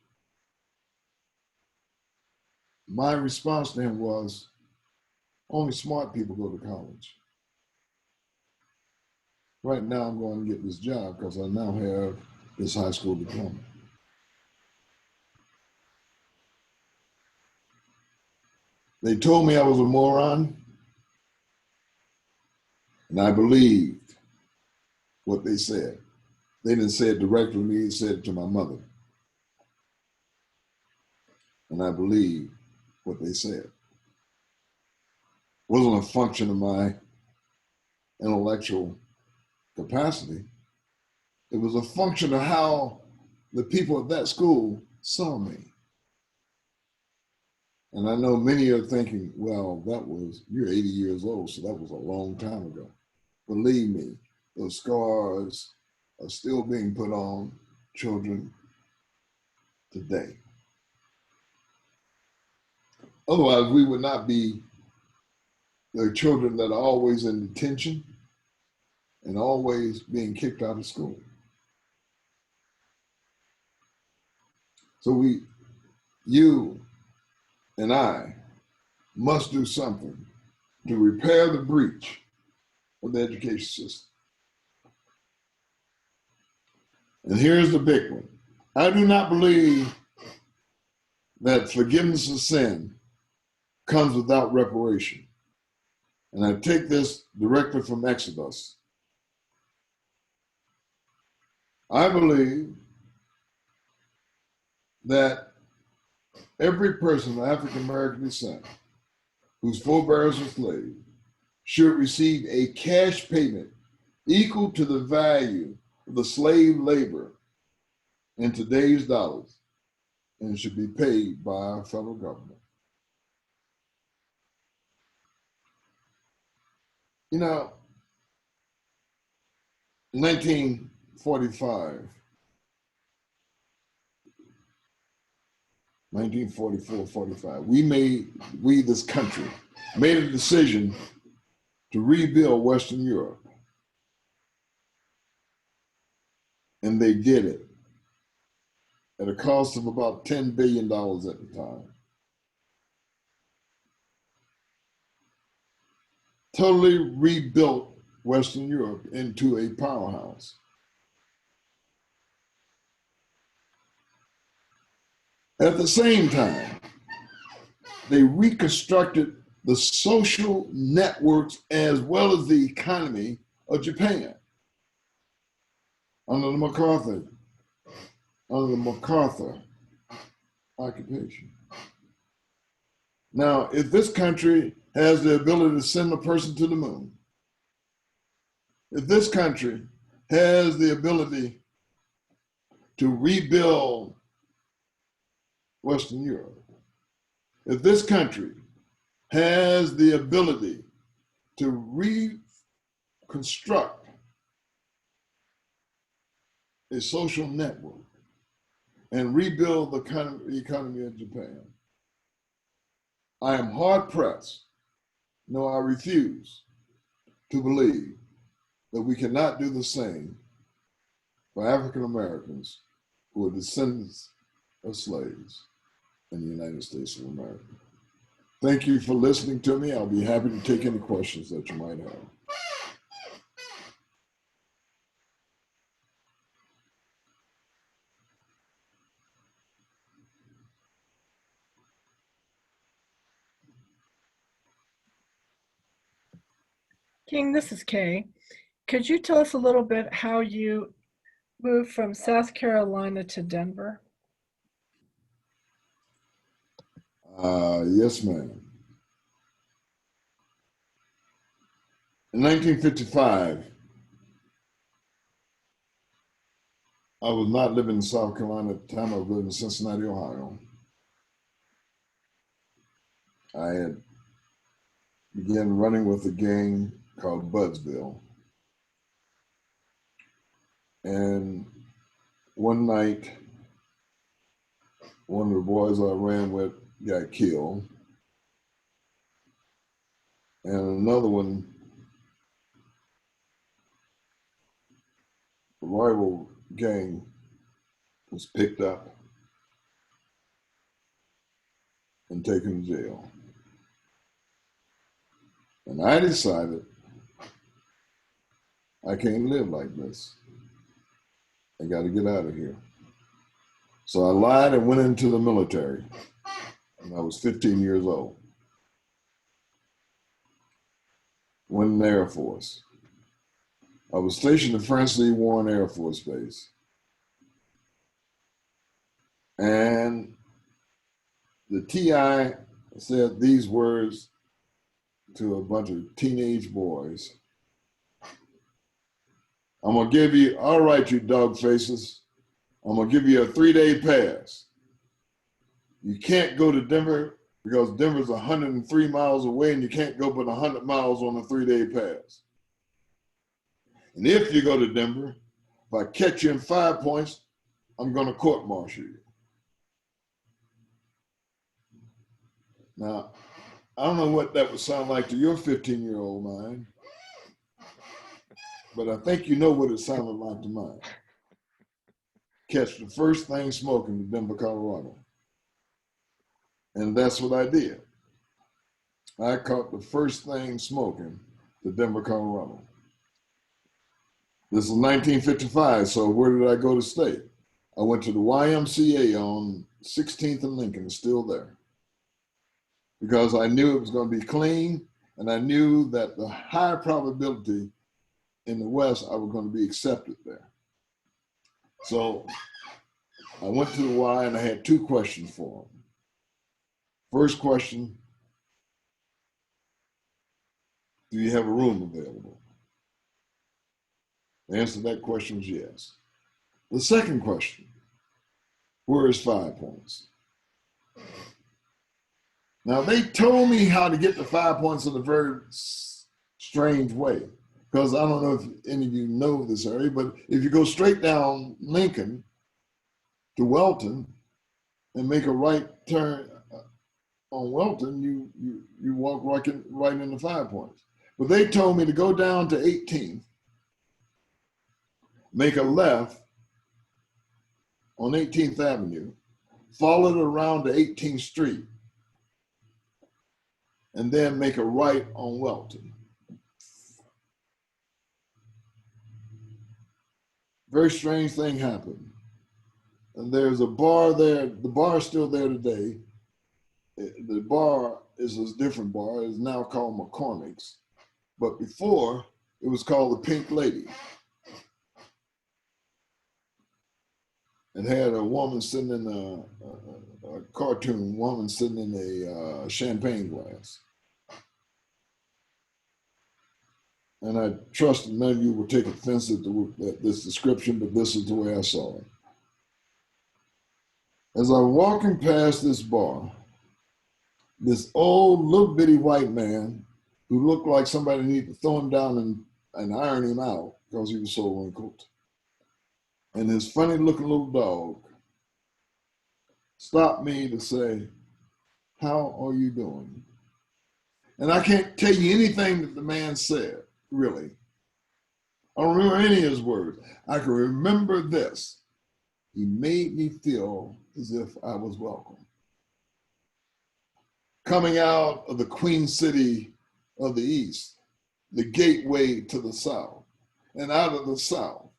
My response to him was, only smart people go to college. Right now I'm going to get this job because I now have this high school diploma. They told me I was a moron, and I believed what they said. They didn't say it directly to me, they said it to my mother. And I believed what they said. It wasn't a function of my intellectual capacity. It was a function of how the people at that school saw me. And I know many are thinking, well, you're 80 years old, so that was a long time ago. Believe me, those scars are still being put on children today. Otherwise, we would not be the children that are always in detention and always being kicked out of school. So you and I must do something to repair the breach of the education system. And here's the big one. I do not believe that forgiveness of sin comes without reparation. And I take this directly from Exodus. I believe that every person of African American descent whose forebears were slaves should receive a cash payment equal to the value of the slave labor in today's dollars, and should be paid by our federal government. You know, 1945, 1944-45, we this country made a decision to rebuild Western Europe. And they did it at a cost of about $10 billion at the time. Totally rebuilt Western Europe into a powerhouse. At the same time, they reconstructed the social networks as well as the economy of Japan under the MacArthur occupation. Now, if this country has the ability to send a person to the moon, if this country has the ability to rebuild Western Europe, if this country has the ability to reconstruct a social network and rebuild the economy of Japan, I am hard pressed, no, I refuse to believe that we cannot do the same for African Americans who are descendants of slaves in the United States of America. Thank you for listening to me. I'll be happy to take any questions that you might have. King, this is Kay. Could you tell us a little bit how you moved from South Carolina to Denver? Yes, ma'am. In 1955, I was not living in South Carolina at the time. I was living in Cincinnati, Ohio. I had began running with a gang called Budsville. And one night, one of the boys I ran with got killed. And another one, the rival gang, was picked up and taken to jail. And I decided I can't live like this. I got to get out of here. So I lied and went into the military. And I was 15 years old. went in the Air Force. I was stationed at Francis E. Warren Air Force Base. And the TI said these words to a bunch of teenage boys. I'm gonna give you, all right, you dog faces, I'm gonna give you a 3-day pass. You can't go to Denver because Denver's 103 miles away and you can't go but 100 miles on a 3-day pass. And if you go to Denver, if I catch you in 5 points, I'm gonna court-martial you. Now, I don't know what that would sound like to your 15-year-old mind, but I think you know what it sounded like to mine. Catch the first thing smoking in Denver, Colorado. And that's what I did. I caught the first thing smoking to Denver, Colorado. This is 1955, so where did I go to stay? I went to the YMCA on 16th and Lincoln, still there. Because I knew it was going to be clean, and I knew that the high probability in the West, I was going to be accepted there. So I went to the Y and I had 2 questions for them. First question, do you have a room available? The answer to that question was yes. The second question, where is 5 points? Now they told me how to get the 5 points in a very strange way. Because I don't know if any of you know this area, but if you go straight down Lincoln to Welton and make a right turn on Welton, you walk right into 5 points. But they told me to go down to 18th, make a left on 18th Avenue, follow it around to 18th Street, and then make a right on Welton. Very strange thing happened. And there's a bar there. The bar is still there today. The bar is a different bar. It's now called McCormick's. But before, it was called the Pink Lady. It had a woman sitting in a cartoon woman sitting in a champagne glass. And I trust none of you will take offense at this description, but this is the way I saw it. As I was walking past this bar, this old little bitty white man who looked like somebody needed to throw him down and iron him out because he was so wrinkled, and his funny looking little dog stopped me to say, "How are you doing?" And I can't tell you anything that the man said. Really. I don't remember any of his words. I can remember this. He made me feel as if I was welcome. Coming out of the Queen City of the East, the gateway to the South, and out of the South,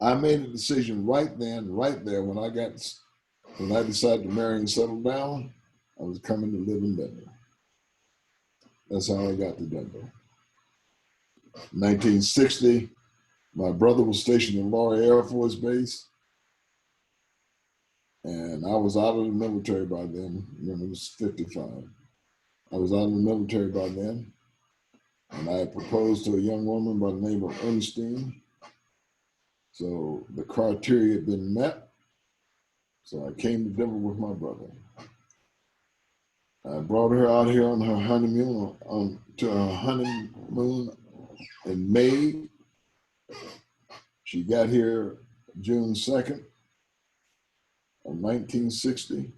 I made a decision right then, right there, when I decided to marry and settle down, I was coming to live in Denver. That's how I got to Denver. 1960, my brother was stationed in Laurie Air Force Base, and I was out of the military by then. Remember, it was 55. I was out of the military by then, and I had proposed to a young woman by the name of Einstein. So the criteria had been met. So I came to Denver with my brother. I brought her out here on her honeymoon, to her honeymoon in May. She got here June 2nd of 1960.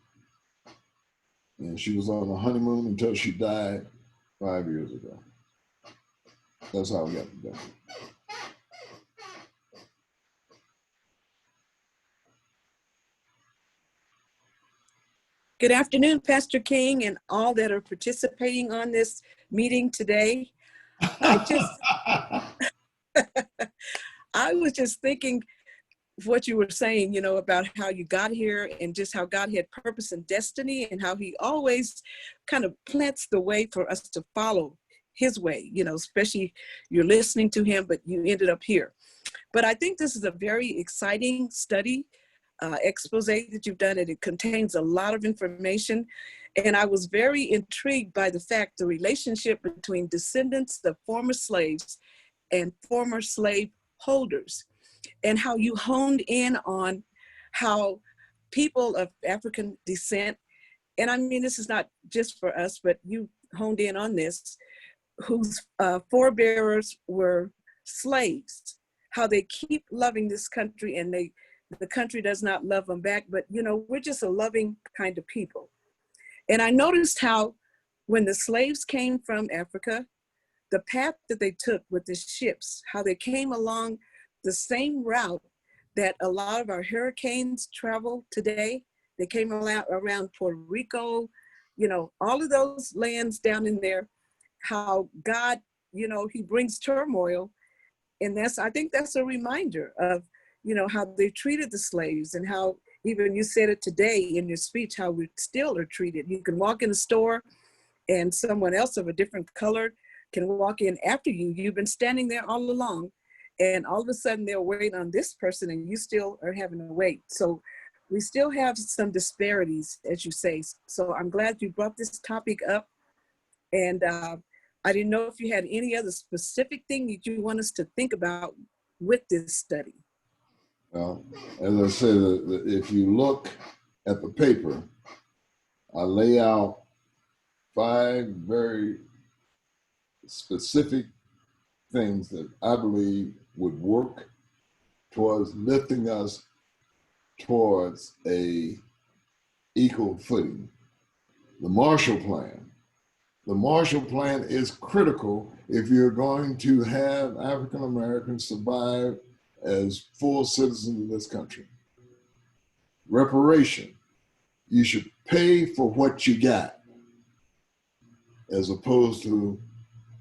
And she was on a honeymoon until she died 5 years ago. That's how we got to Denver. Good afternoon, Pastor King, and all that are participating on this meeting today. I was just thinking what you were saying, about how you got here and just how God had purpose and destiny and how he always kind of plants the way for us to follow his way, you know, especially you're listening to him, but you ended up here. But I think this is a very exciting study, expose that you've done, and it contains a lot of information. And I was very intrigued by the fact, the relationship between descendants of former slaves and former slave holders, and how you honed in on how people of African descent, and I mean, this is not just for us, but you honed in on this, whose forebearers were slaves, how they keep loving this country and the country does not love them back, but you know, we're just a loving kind of people. And I noticed how when the slaves came from Africa, the path that they took with the ships, how they came along the same route that a lot of our hurricanes travel today. They came around Puerto Rico, you know, all of those lands down in there, how God, you know, he brings turmoil. And I think that's a reminder of, you know, how they treated the slaves, and how even you said it today in your speech, how we still are treated. You can walk in a store and someone else of a different color can walk in after you. You've been standing there all along, and all of a sudden they're waiting on this person and you still are having to wait. So we still have some disparities, as you say. So I'm glad you brought this topic up. And I didn't know if you had any other specific thing that you want us to think about with this study. Well, as I said, if you look at the paper, I lay out 5 very specific things that I believe would work towards lifting us towards a equal footing. The Marshall Plan. The Marshall Plan is critical if you're going to have African Americans survive as full citizens of this country. Reparation. You should pay for what you got, as opposed to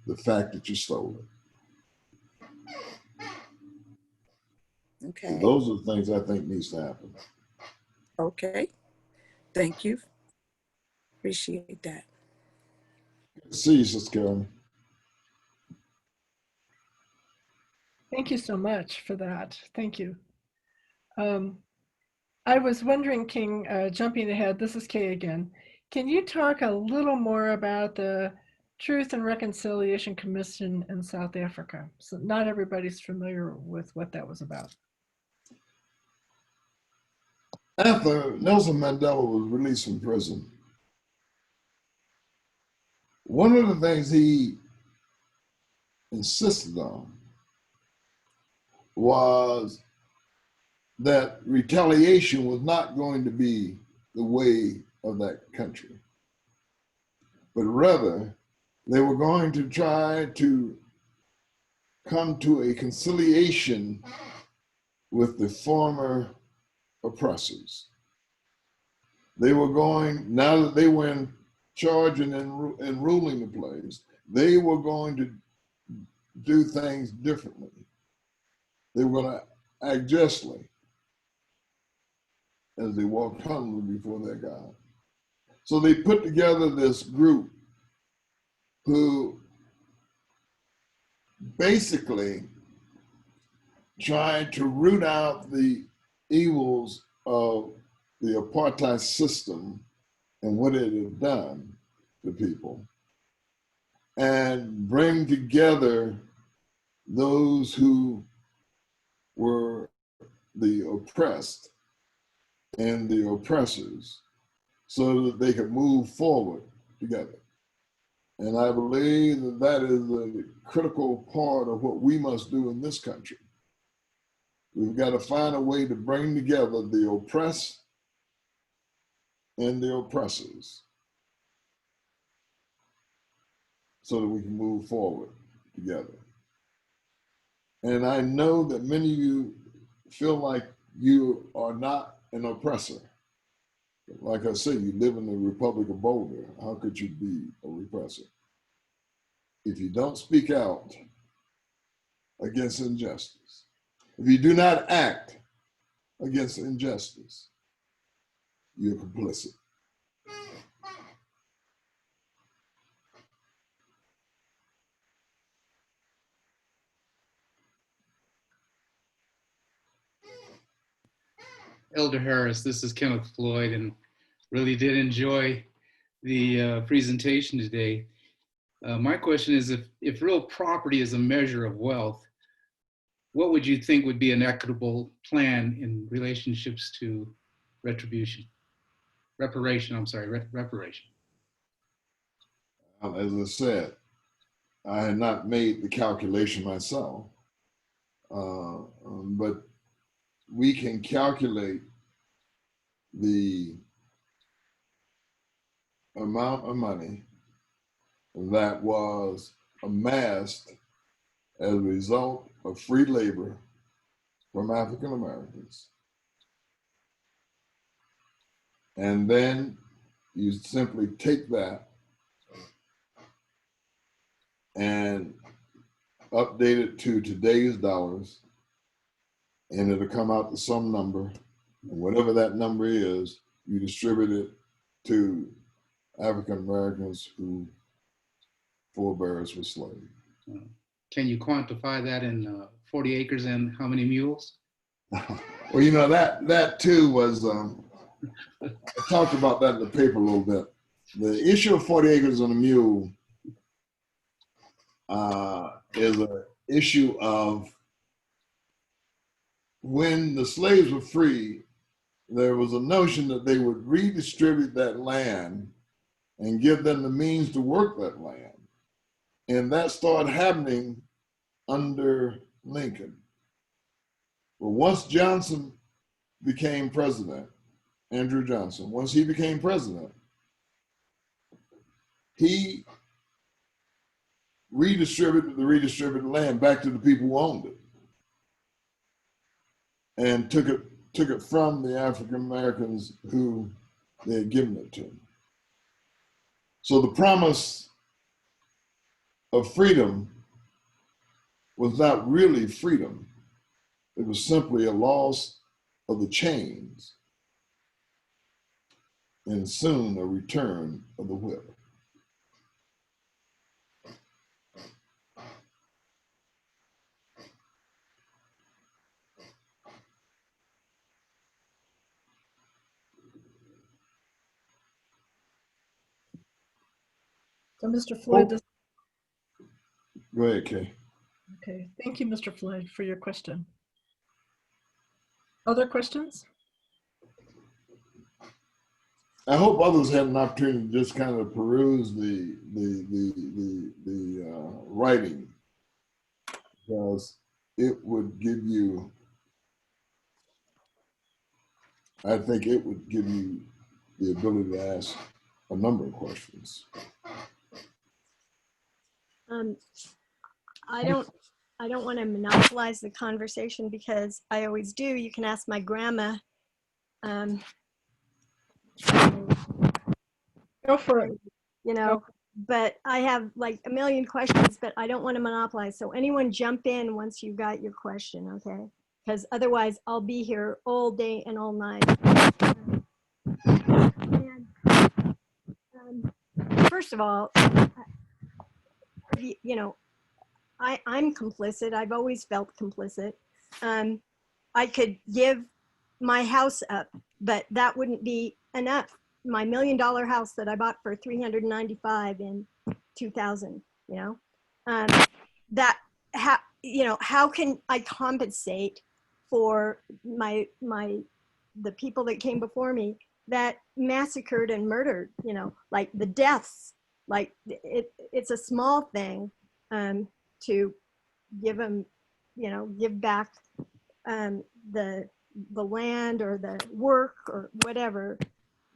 the fact that you stole it. Okay. So those are the things I think needs to happen. Okay. Thank you. Appreciate that. Good to see you, Sister Carolyn. Thank you so much for that. Thank you. I was wondering, King, jumping ahead, this is Kay again. Can you talk a little more about the Truth and Reconciliation Commission in South Africa? So not everybody's familiar with what that was about. After Nelson Mandela was released from prison, one of the things he insisted on was that retaliation was not going to be the way of that country, but rather they were going to try to come to a conciliation with the former oppressors. They were going, now that they were in charge and ruling the place, they were going to do things differently. They were going to act justly as they walked humbly before their God. So they put together this group who basically tried to root out the evils of the apartheid system and what it had done to people, and bring together those who were the oppressed and the oppressors so that they could move forward together. And I believe that that is a critical part of what we must do in this country. We've got to find a way to bring together the oppressed and the oppressors so that we can move forward together. And I know that many of you feel like you are not an oppressor. Like I said, you live in the Republic of Boulder. How could you be a repressor? If you don't speak out against injustice, if you do not act against injustice, you're complicit. Elder Harris. This is Kenneth Floyd, and really did enjoy the presentation today. My question is, if real property is a measure of wealth, what would you think would be an equitable plan in relationships to retribution? Reparation, I'm sorry, reparation. As I said, I had not made the calculation myself, but we can calculate the amount of money that was amassed as a result of free labor from African Americans. And then you simply take that and update it to today's dollars, and it'll come out to some number. And whatever that number is, you distribute it to African Americans who forebears with slaves. Can you quantify that in 40 acres and how many mules? Well, you know, that too was, I talked about that in the paper a little bit. The issue of 40 acres and a mule is an issue of when the slaves were free, there was a notion that they would redistribute that land and give them the means to work that land. And that started happening under Lincoln. But once Johnson became president, Andrew Johnson, once he became president, he redistributed the redistributed land back to the people who owned it, and took it from the African Americans who they had given it to. So the promise of freedom was not really freedom. It was simply a loss of the chains and soon a return of the whip. So Mr. Floyd, does, Go ahead, Kay. okay, thank you, Mr. Floyd, for your question. Other questions? I hope others had an opportunity to just kind of peruse the writing, because it would give you, I think it would give you the ability to ask a number of questions. I don't want to monopolize the conversation because I always do. You can ask my grandma. Go for it. You know, but I have like a million questions, but I don't want to monopolize. So anyone jump in once you got your question, okay? Because otherwise I'll be here all day and all night. First of all, you know, I'm complicit. I've always felt complicit. I could give my house up, but that wouldn't be enough. My $1 million house that I bought for $395 in 2000, you know, how can I compensate for the people that came before me that massacred and murdered, you know, like the deaths, like it's a small thing to give them, you know, give back the land or the work or whatever.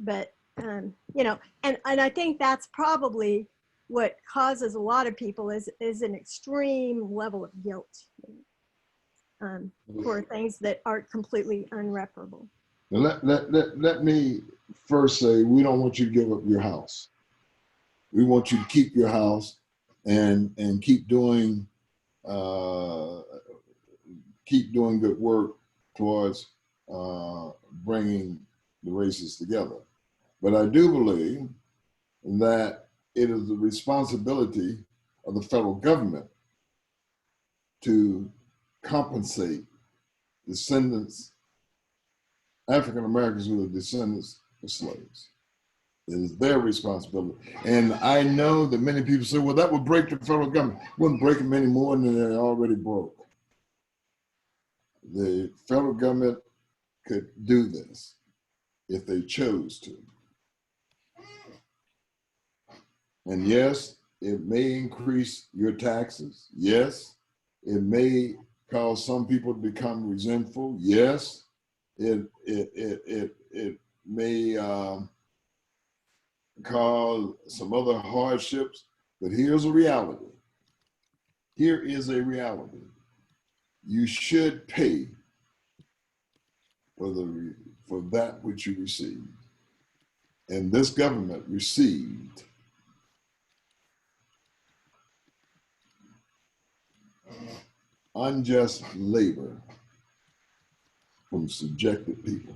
But, you know, and I think that's probably what causes a lot of people is an extreme level of guilt for things that aren't completely unreparable. Now let me first say, we don't want you to give up your house. We want you to keep your house and keep doing good work towards bringing the races together. But I do believe that it is the responsibility of the federal government to compensate descendants African Americans who are descendants of slaves. It is their responsibility. And I know that many people say, well, that would break the federal government. It wouldn't break them any more than they already broke. The federal government could do this if they chose to. And yes, it may increase your taxes. Yes, it may cause some people to become resentful. Yes, it may cause some other hardships. But here's a reality. Here is a reality. You should pay for that which you received. And this government received unjust labor from subjected people.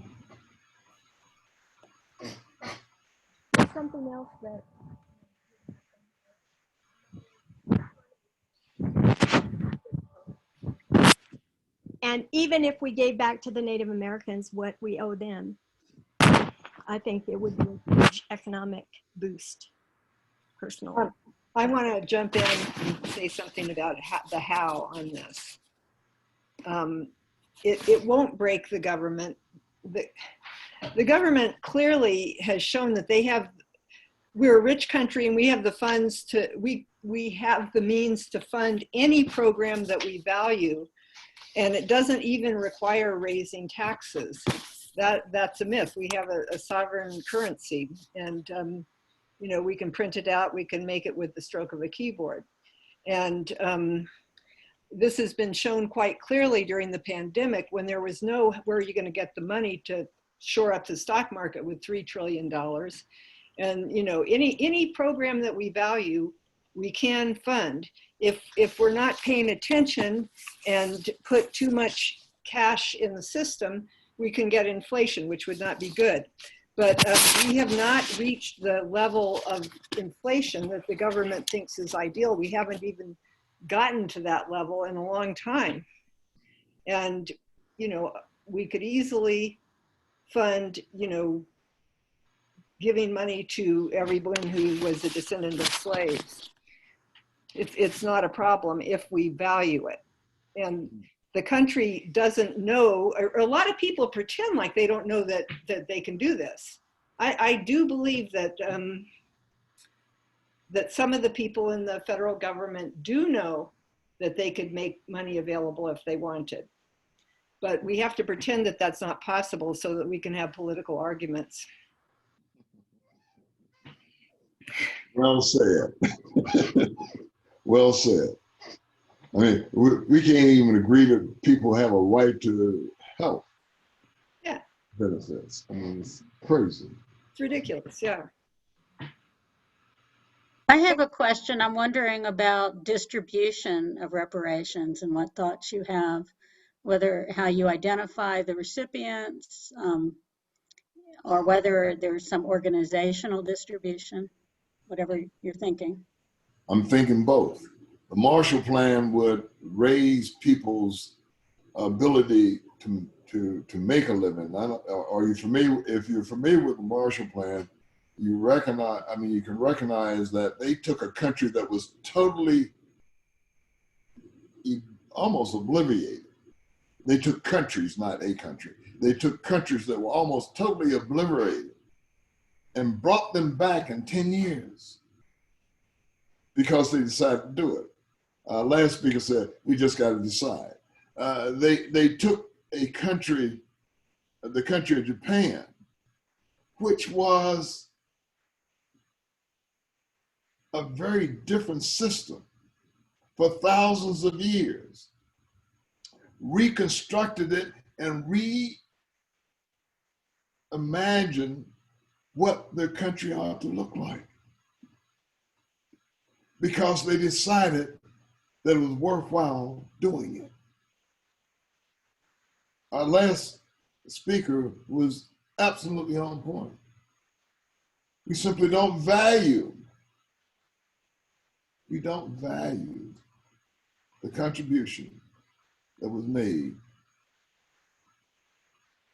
Something else that and even if we gave back to the Native Americans what we owe them, I think it would be a huge economic boost, personally. I want to jump in and say something about the how on this. It won't break the government. The government clearly has shown that we're a rich country and we have the funds we have the means to fund any program that we value. And it doesn't even require raising taxes. That's a myth. We have a sovereign currency, and you know, we can print it out. We can make it with the stroke of a keyboard. And this has been shown quite clearly during the pandemic, when there was where are you going to get the money to shore up the stock market with $3 trillion. And you know, any program that we value, we can fund. If we're not paying attention and put too much cash in the system, we can get inflation, which would not be good. But we have not reached the level of inflation that the government thinks is ideal. We haven't even gotten to that level in a long time. And, you know, we could easily fund, you know, giving money to everyone who was a descendant of slaves. It's not a problem if we value it. And the country doesn't know, or a lot of people pretend like they don't know that they can do this. I do believe that that some of the people in the federal government do know that they could make money available if they wanted. But we have to pretend that that's not possible so that we can have political arguments. Well said. Well said. I mean, we can't even agree that people have a right to health benefits. I mean, it's crazy. It's ridiculous, yeah. I have a question. I'm wondering about distribution of reparations and what thoughts you have, how you identify the recipients, or whether there's some organizational distribution, whatever you're thinking. I'm thinking both. The Marshall Plan would raise people's ability to make a living. Are you familiar? If you're familiar with the Marshall Plan, you recognize. I mean, you can recognize that they took a country that was totally, almost obliterated. They took countries, not a country. They took countries that were almost totally obliterated and brought them back in 10 years because they decided to do it. Last speaker said, we just got to decide. They took a country, the country of Japan, which was a very different system for thousands of years, reconstructed it and reimagined what their country ought to look like, because they decided that it was worthwhile doing it. Our last speaker was absolutely on point. We simply don't value, the contribution that was made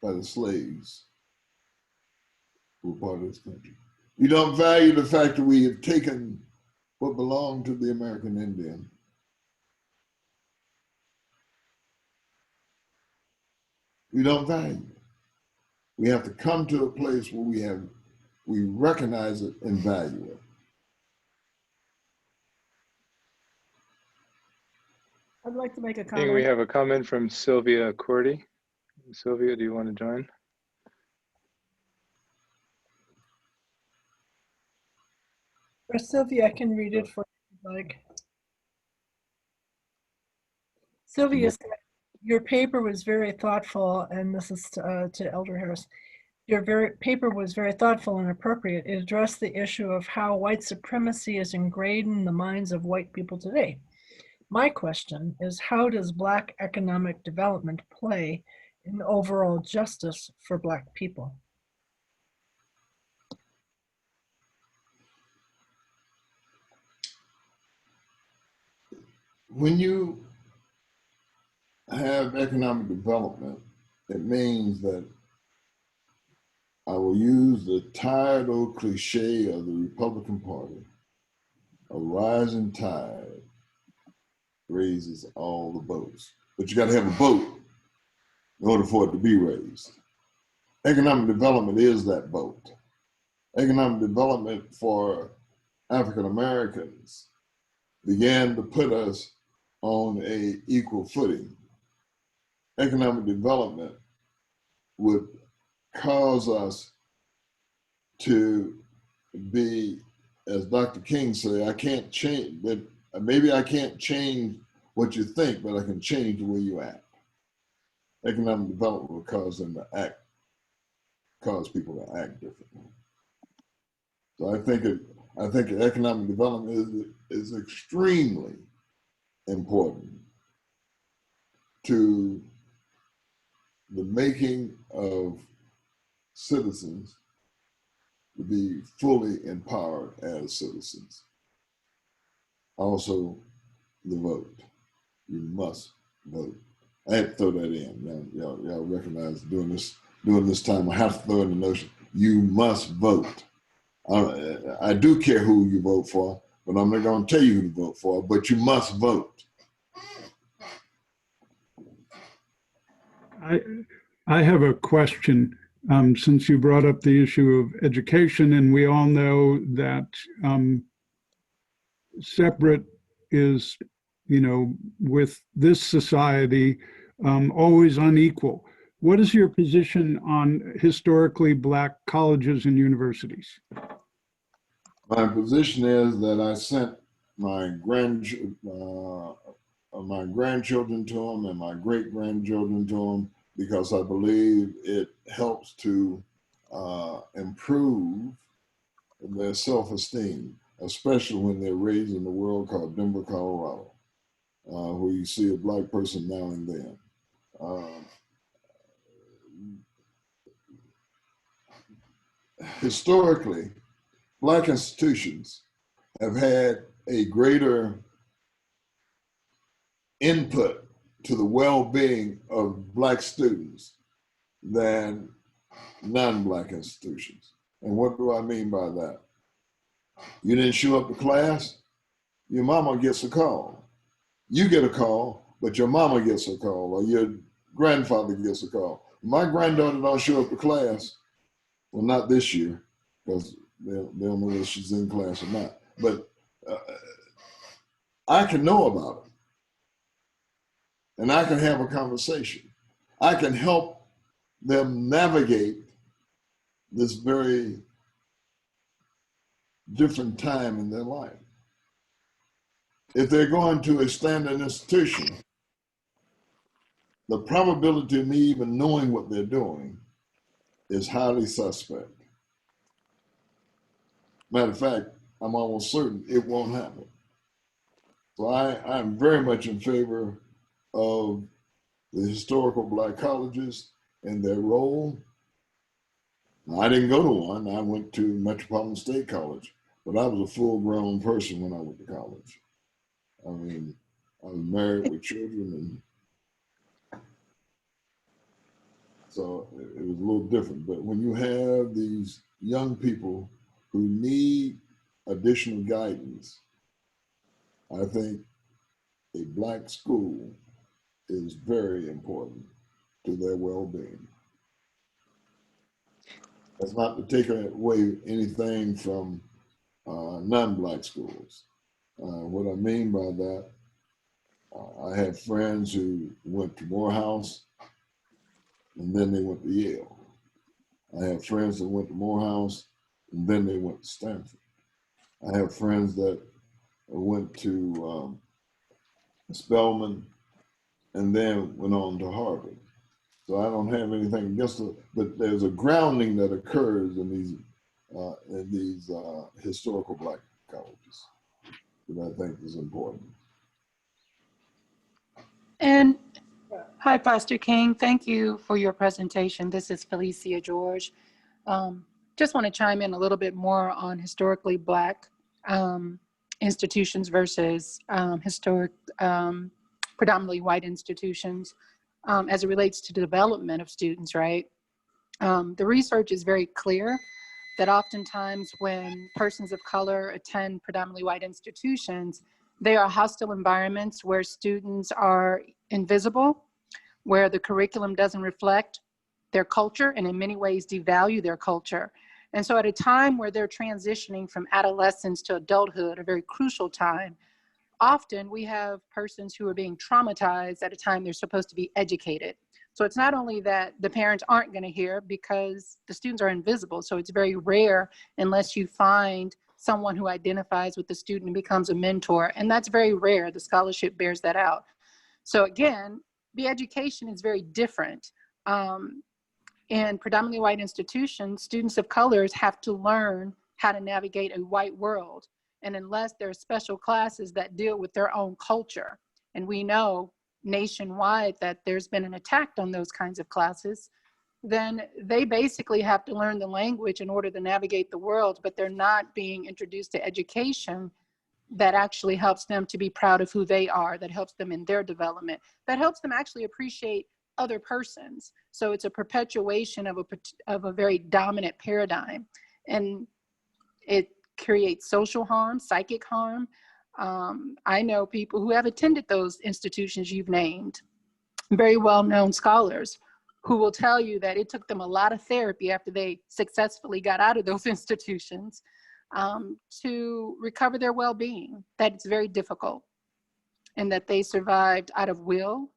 by the slaves who were part of this country. You don't value the fact that we have taken what belonged to the American Indian. We don't value it. We have to come to a place where we recognize it and value it. I'd like to make a I think we comment. have a comment from Sylvia Cordy. Sylvia, do you want to join? Or Sylvia, I can read it for you if you'd like. Sylvia said, your paper was very thoughtful, and this is to Elder Harris. Your paper was very thoughtful and appropriate. It addressed the issue of how white supremacy is ingrained in the minds of white people today. My question is, how does Black economic development play in overall justice for Black people? When you have economic development, it means that I will use the tired old cliche of the Republican Party, a rising tide raises all the boats. But you got to have a boat in order for it to be raised. Economic development is that boat. Economic development for African Americans began to put us on an equal footing. Economic development would cause us to be, as Dr. King said, I can't change, but maybe I can't change what you think, but I can change the way you act. Economic development will cause them to act, cause people to act differently. So I think economic development is extremely important to the making of citizens to be fully empowered as citizens. Also, the vote. You must vote. I had to throw that in. Y'all recognize during this time, I have to throw in the notion, you must vote. I do care who you vote for, but I'm not going to tell you who to vote for, but you must vote. I have a question, since you brought up the issue of education, and we all know that separate is, with this society, always unequal. What is your position on historically Black colleges and universities? My position is that I sent my grandchildren to them and my great-grandchildren to them because I believe it helps to improve their self-esteem, especially when they're raised in a world called Denver, Colorado, where you see a Black person now and then. Historically, Black institutions have had a greater input to the well-being of Black students than non-Black institutions. And what do I mean by that? You didn't show up to class, your mama gets a call. You get a call, but your mama gets a call, or your grandfather gets a call. My granddaughter don't show up to class, well, not this year, because they don't know whether she's in class or not. But I can know about it. And I can have a conversation. I can help them navigate this very different time in their life. If they're going to a standard institution, the probability of me even knowing what they're doing is highly suspect. Matter of fact, I'm almost certain it won't happen. So I'm very much in favor of the historical Black colleges and their role. Now, I didn't go to one. I went to Metropolitan State College, but I was a full-grown person when I went to college. I mean, I was married with children, So it was a little different. But when you have these young people who need additional guidance, I think a Black school is very important to their well-being. That's not to take away anything from non-Black schools. What I mean by that, I have friends who went to Morehouse and then they went to Yale. I have friends that went to Morehouse and then they went to Stanford. I have friends that went to Spelman and then went on to Harvard. So I don't have anything against it, but there's a grounding that occurs in these historical Black colleges that I think is important. And hi, Pastor King. Thank you for your presentation. This is Felicia George. Just want to chime in a little bit more on historically Black institutions versus predominantly white institutions as it relates to the development of students, right? The research is very clear that oftentimes when persons of color attend predominantly white institutions, they are hostile environments where students are invisible, where the curriculum doesn't reflect their culture and in many ways devalue their culture. And so at a time where they're transitioning from adolescence to adulthood, a very crucial time, often we have persons who are being traumatized at a time they're supposed to be educated. So it's not only that the parents aren't going to hear because the students are invisible. So it's very rare unless you find someone who identifies with the student and becomes a mentor. And that's very rare. The scholarship bears that out. So again, the education is very different. In predominantly white institutions, students of colors have to learn how to navigate a white world. And unless there are special classes that deal with their own culture, and we know nationwide that there's been an attack on those kinds of classes, then they basically have to learn the language in order to navigate the world, but they're not being introduced to education that actually helps them to be proud of who they are, that helps them in their development, that helps them actually appreciate other persons. So it's a perpetuation of a very dominant paradigm. And it creates social harm, psychic harm. I know people who have attended those institutions you've named, very well-known scholars, who will tell you that it took them a lot of therapy after they successfully got out of those institutions to recover their well-being, that it's very difficult, and that they survived out of will,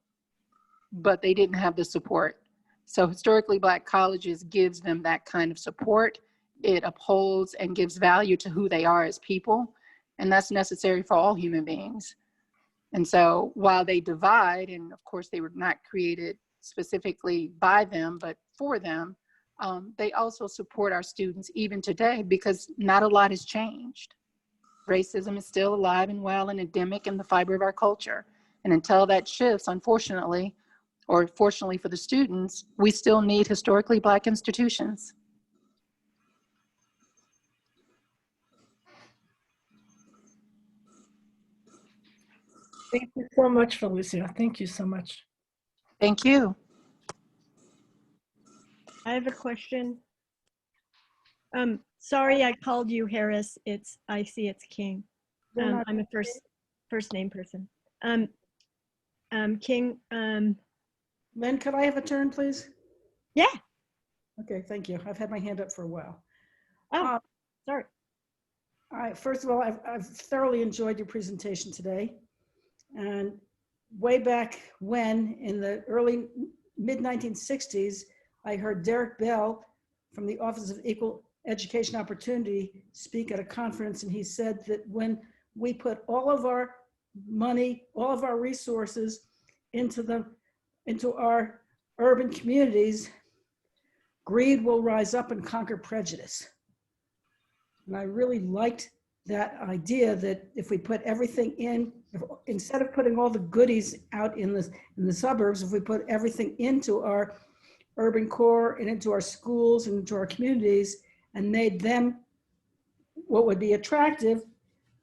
but they didn't have the support. So historically Black colleges gives them that kind of support. It upholds and gives value to who they are as people, and that's necessary for all human beings. And so while they divide, and of course they were not created specifically by them, but for them, they also support our students even today, because not a lot has changed. Racism is still alive and well and endemic in the fiber of our culture. And until that shifts, unfortunately, or fortunately for the students, we still need historically Black institutions. Thank you so much, Felicia. Thank you so much. Thank you. I have a question. Sorry, I called you Harris. I see it's King. I'm a first name person. King. Lynn, could I have a turn, please? Yeah. Okay, thank you. I've had my hand up for a while. Oh, sorry. All right, first of all, I've thoroughly enjoyed your presentation today. And way back when, in the early mid-1960s, I heard Derek Bell from the Office of Equal Education Opportunity speak at a conference, and he said that when we put all of our money, all of our resources into our urban communities, greed will rise up and conquer prejudice. And I really liked that idea that if we put everything in, instead of putting all the goodies out in the suburbs, if we put everything into our urban core and into our schools and into our communities and made them what would be attractive,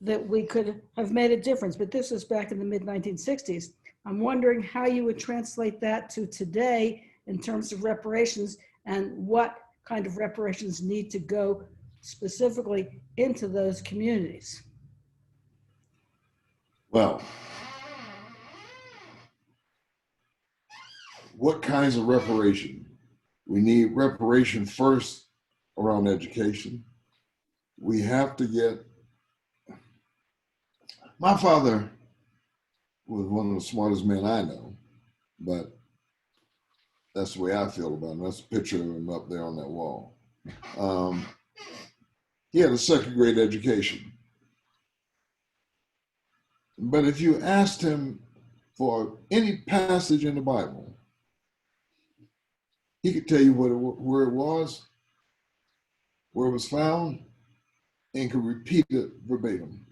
that we could have made a difference. But this was back in the mid-1960s. I'm wondering how you would translate that to today in terms of reparations and what kind of reparations need to go specifically into those communities? Well, what kinds of reparation? We need reparation first around education. We have to get, my father was one of the smartest men I know, but that's the way I feel about him. That's a picture of him up there on that wall. He had a second grade education. But if you asked him for any passage in the Bible, he could tell you where it was, where it was found, and could repeat it verbatim.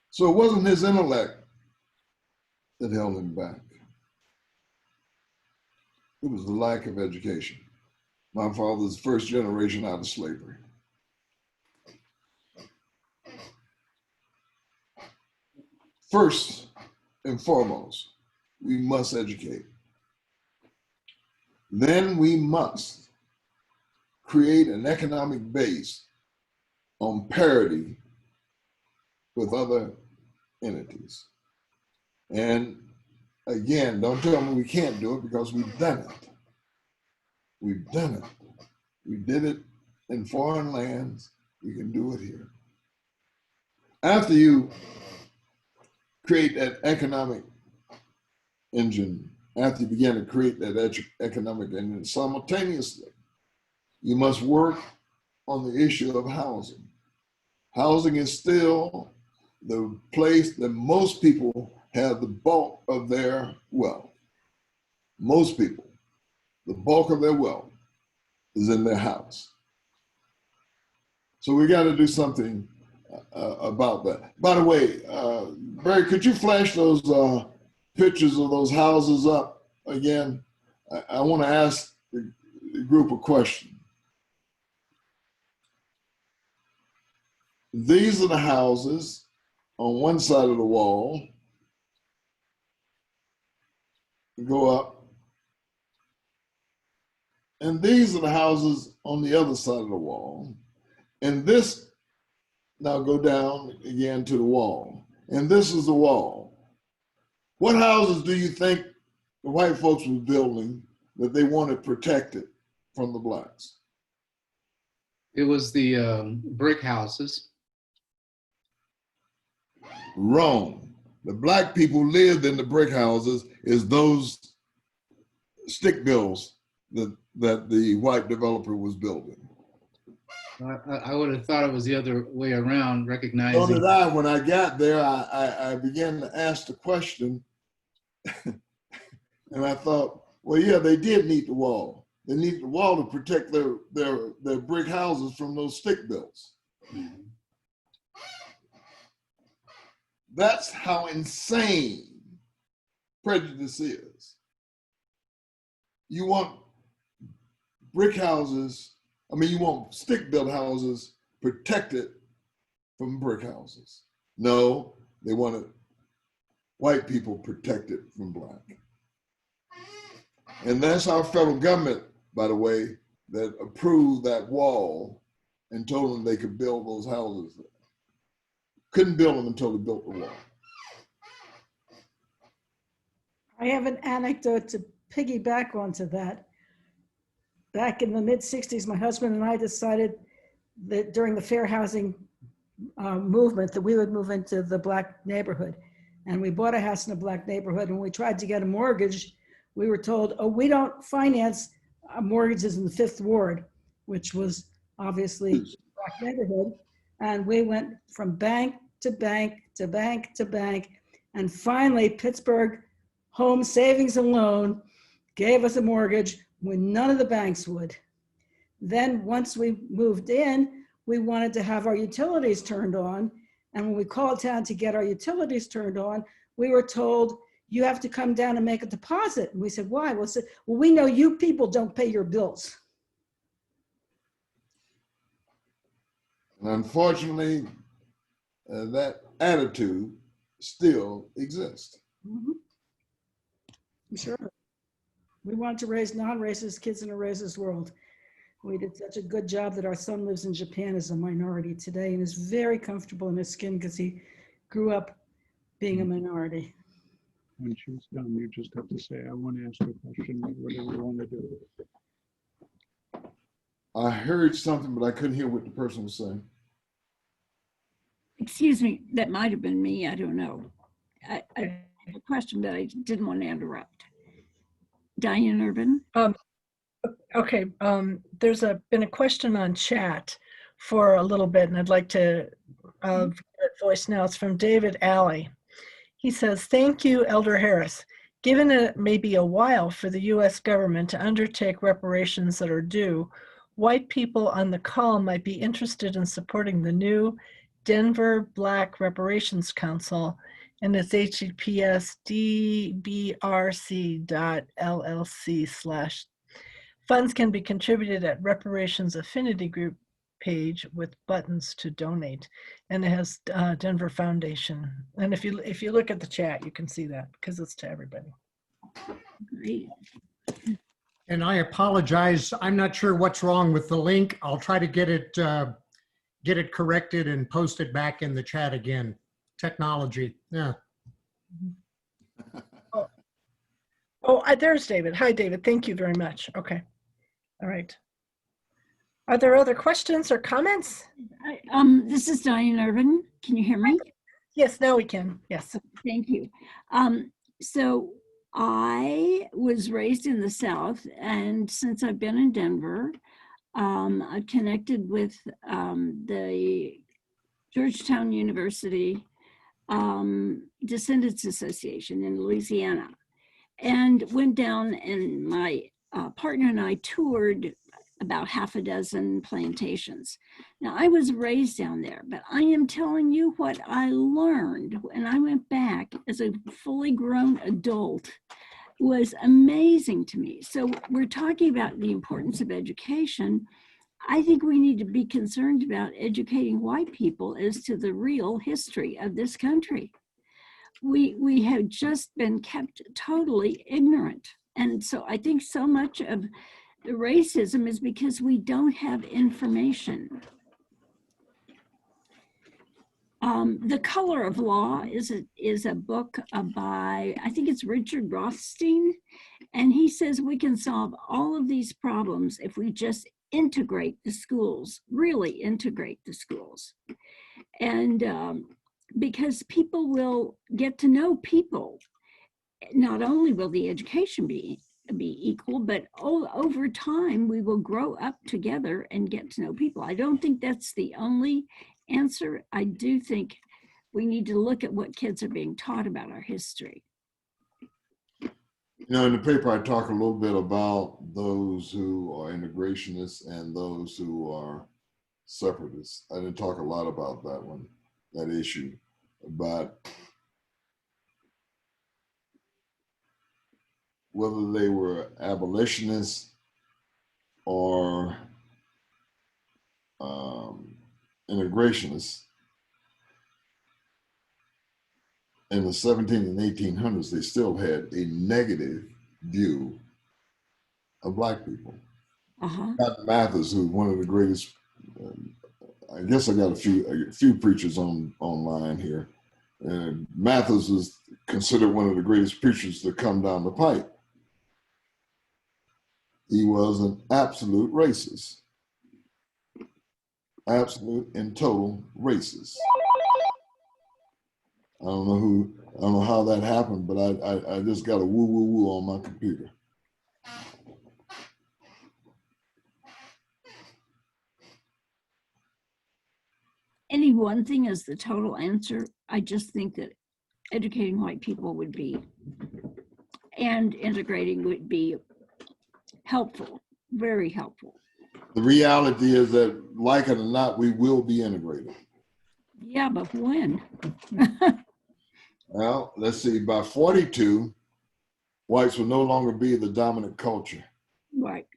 So it wasn't his intellect that held him back. It was the lack of education. My father's first generation out of slavery. First and foremost, we must educate. Then we must create an economic base on parity with other entities. And again, don't tell me we can't do it, because we've done it. We've done it. We did it in foreign lands. We can do it here. After you create that economic engine, after you begin to create that economic engine, simultaneously, you must work on the issue of housing. Housing is still the place that most people have the bulk of their wealth. Most people, the bulk of their wealth is in their house. So we got to do something about that. By the way, Barry, could you flash those pictures of those houses up again? I want to ask the group a question. These are the houses on one side of the wall. Go up. And these are the houses on the other side of the wall. And this, now go down again to the wall. And this is the wall. What houses do you think the white folks were building that they wanted protected from the blacks? It was the brick houses. Wrong. The black people lived in the brick houses is those stick builds that the white developer was building. I would have thought it was the other way around, recognizing. So did I. When I got there, I began to ask the question, and I thought, well, yeah, they did need the wall. They needed the wall to protect their brick houses from those stick builds. That's how insane prejudice is. You want brick houses, you want stick-built houses protected from brick houses. No, they wanted white people protected from black. And that's our federal government, by the way, that approved that wall and told them they could build those houses. Couldn't build them until they built the wall. I have an anecdote to piggyback onto that. Back in the mid-60s, my husband and I decided that during the fair housing movement that we would move into the black neighborhood. And we bought a house in a black neighborhood. And when we tried to get a mortgage, we were told, oh, we don't finance mortgages in the Fifth Ward, which was obviously a black neighborhood. And we went from bank to bank to bank to bank. And finally, Pittsburgh Home Savings and Loan gave us a mortgage when none of the banks would. Then once we moved in, we wanted to have our utilities turned on. And when we called town to get our utilities turned on, we were told, you have to come down and make a deposit. And we said, why? Well, we know you people don't pay your bills. And unfortunately, that attitude still exists. Mhm. I'm sure. We want to raise non-racist kids in a racist world. We did such a good job that our son lives in Japan as a minority today and is very comfortable in his skin because he grew up being a minority. When she's done, you just have to say, I want to ask a question, whatever you want to do. I heard something, but I couldn't hear what the person was saying. Excuse me, that might have been me. I don't know. I have a question, but I didn't want to interrupt. Diane Urban? Okay, there's been a question on chat for a little bit, and I'd like to give it voice now. It's from David Alley. He says, thank you, Elder Harris. Given it may be a while for the U.S. government to undertake reparations that are due, white people on the call might be interested in supporting the new Denver Black Reparations Council, and it's https dbrc.llc/. Funds can be contributed at Reparations Affinity Group page with buttons to donate, and it has Denver Foundation. And if you look at the chat, you can see that because it's to everybody. Great. And I apologize. I'm not sure what's wrong with the link. I'll try to get it corrected and post it back in the chat again. Technology. Yeah. There's David. Hi, David. Thank you very much. Okay. All right. Are there other questions or comments? This is Diane Urban. Can you hear me? Yes, now we can. Yes. Thank you. So I was raised in the South, and since I've been in Denver, I've connected with the Georgetown University Descendants Association in Louisiana, and went down, and my partner and I toured about half a dozen plantations. Now, I was raised down there, but I am telling you what I learned when I went back as a fully grown adult was amazing to me. So we're talking about the importance of education. I think we need to be concerned about educating white people as to the real history of this country. We have just been kept totally ignorant. And so I think so much of the racism is because we don't have information. The Color of Law is a book by, I think it's Richard Rothstein, and he says we can solve all of these problems if we just integrate the schools, really integrate the schools. And because people will get to know people, not only will the education be equal, but over time we will grow up together and get to know people. I don't think that's the only answer. I do think we need to look at what kids are being taught about our history. You know, in the paper, I talk a little bit about those who are integrationists and those who are separatists. I didn't talk a lot about that one, that issue, but whether they were abolitionists or integrationists, in the 1700s and 1800s, they still had a negative view of Black people. Dr. Mathis, who's one of the greatest, I guess I got a few preachers online here. And Mathis was considered one of the greatest preachers to come down the pipe. He was an absolute racist. Absolute and total racist. I don't know how that happened, but I just got a woo woo woo on my computer. Any one thing is the total answer. I just think that educating white people would be, and integrating would be helpful, very helpful. The reality is that, like it or not, we will be integrated. Yeah, but when? Well, let's see, by 42, whites will no longer be the dominant culture. Right.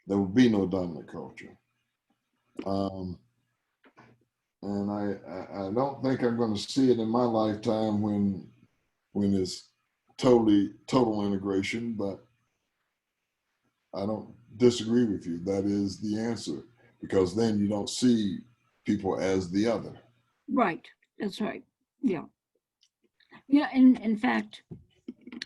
There will be no dominant culture. And I don't think I'm going to see it in my lifetime when when it's total integration, but I don't disagree with you. That is the answer, because then you don't see people as the other. Right, that's right. Yeah. Yeah, and in fact,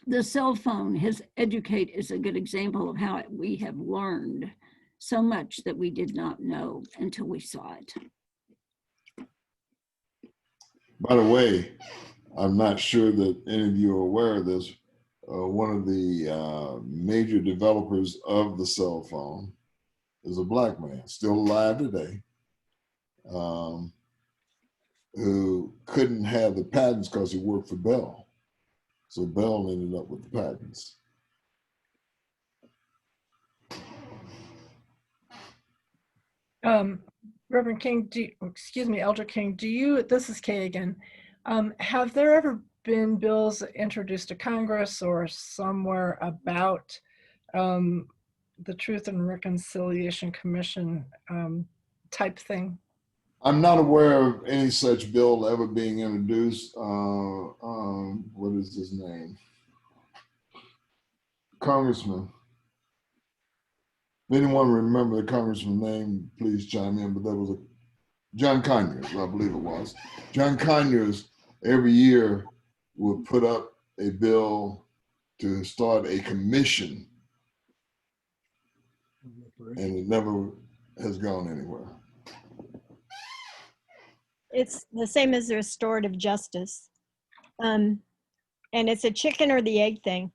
the cell phone, his Educate is a good example of how we have learned so much that we did not know until we saw it. By the way, I'm not sure that any of you are aware of this. One of the major developers of the cell phone is a Black man, still alive today, who couldn't have the patents because he worked for Bell. So Bell ended up with the patents. Reverend King, excuse me, Elder King, this is Kay again, have there ever been bills introduced to Congress or somewhere about the Truth and Reconciliation Commission type thing? I'm not aware of any such bill ever being introduced. What is his name? Congressman. If anyone remember the congressman's name, please chime in, but that was John Conyers, I believe it was. John Conyers every year would put up a bill to start a commission, and it never has gone anywhere. It's the same as the restorative justice. And it's a chicken or the egg thing.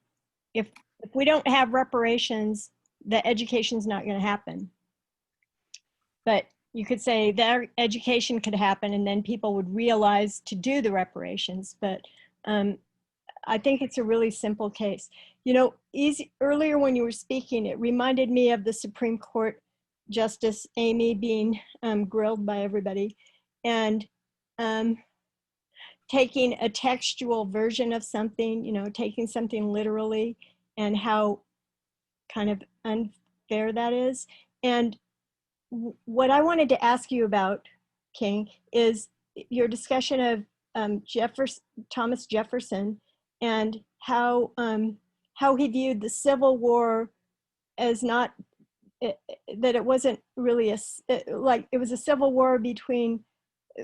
If we don't have reparations, the education's not going to happen. But you could say that education could happen and then people would realize to do the reparations. But I think it's a really simple case. You know, earlier when you were speaking, it reminded me of the Supreme Court Justice Amy being grilled by everybody. And taking a textual version of something, you know, taking something literally, and how kind of unfair that is. And what I wanted to ask you about, King, is your discussion of Thomas Jefferson and how he viewed the Civil War as not, that it wasn't really like it was a civil war between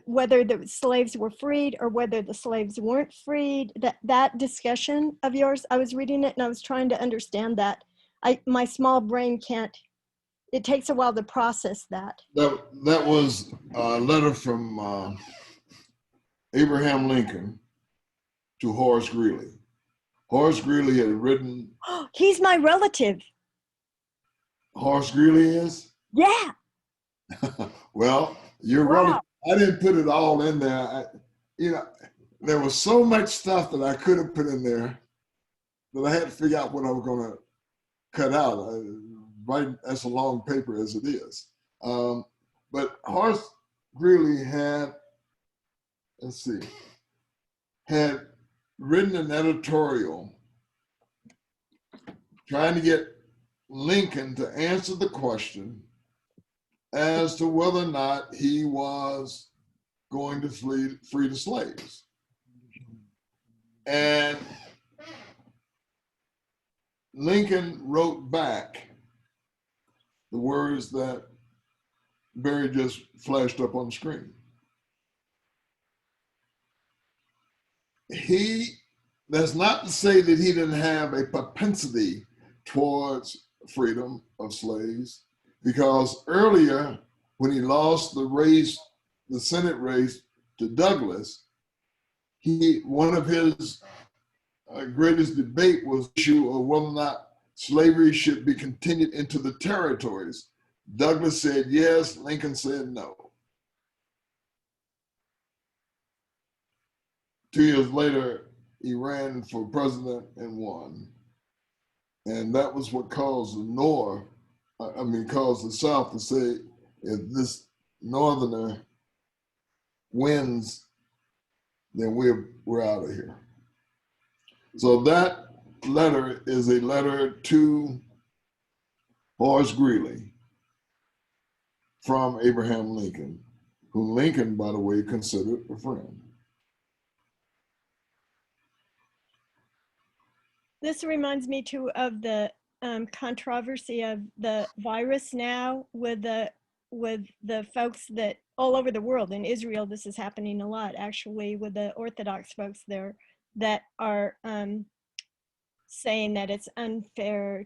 whether the slaves were freed or whether the slaves weren't freed. That discussion of yours, I was reading it and I was trying to understand that. My small brain can't, it takes a while to process that. That was a letter from Abraham Lincoln to Horace Greeley. Horace Greeley had written. He's my relative. Horace Greeley is? Yeah. Well, you're relative. I didn't put it all in there. There was so much stuff that I could have put in there that I had to figure out what I was going to cut out. That's a long paper as it is. But Horace Greeley had written an editorial trying to get Lincoln to answer the question as to whether or not he was going to free the slaves. And Lincoln wrote back the words that Barry just flashed up on the screen. That's not to say that he didn't have a propensity towards freedom of slaves, because earlier when he lost the Senate race to Douglas, one of his greatest debate was the issue of whether or not slavery should be continued into the territories. Douglas said yes, Lincoln said no. 2 years later, he ran for president and won. And that was what caused caused the South to say, if this Northerner wins, then we're out of here. So that letter is a letter to Horace Greeley from Abraham Lincoln, who Lincoln, by the way, considered a friend. This reminds me too of the controversy of the virus now with the folks that all over the world. In Israel, this is happening a lot actually with the Orthodox folks there that are saying that it's unfair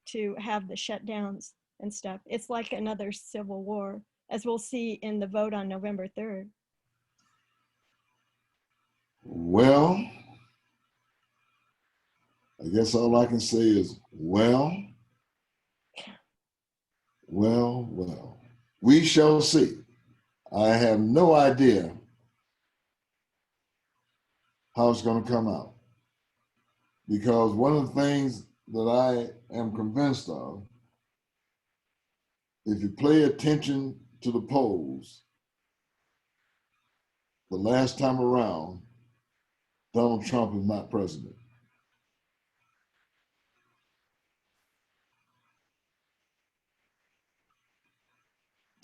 to have the shutdowns and stuff. It's like another civil war, as we'll see in the vote on November 3rd. Well, I guess all I can say is, well. We shall see. I have no idea how it's going to come out. Because one of the things that I am convinced of, if you pay attention to the polls, the last time around, Donald Trump is not president.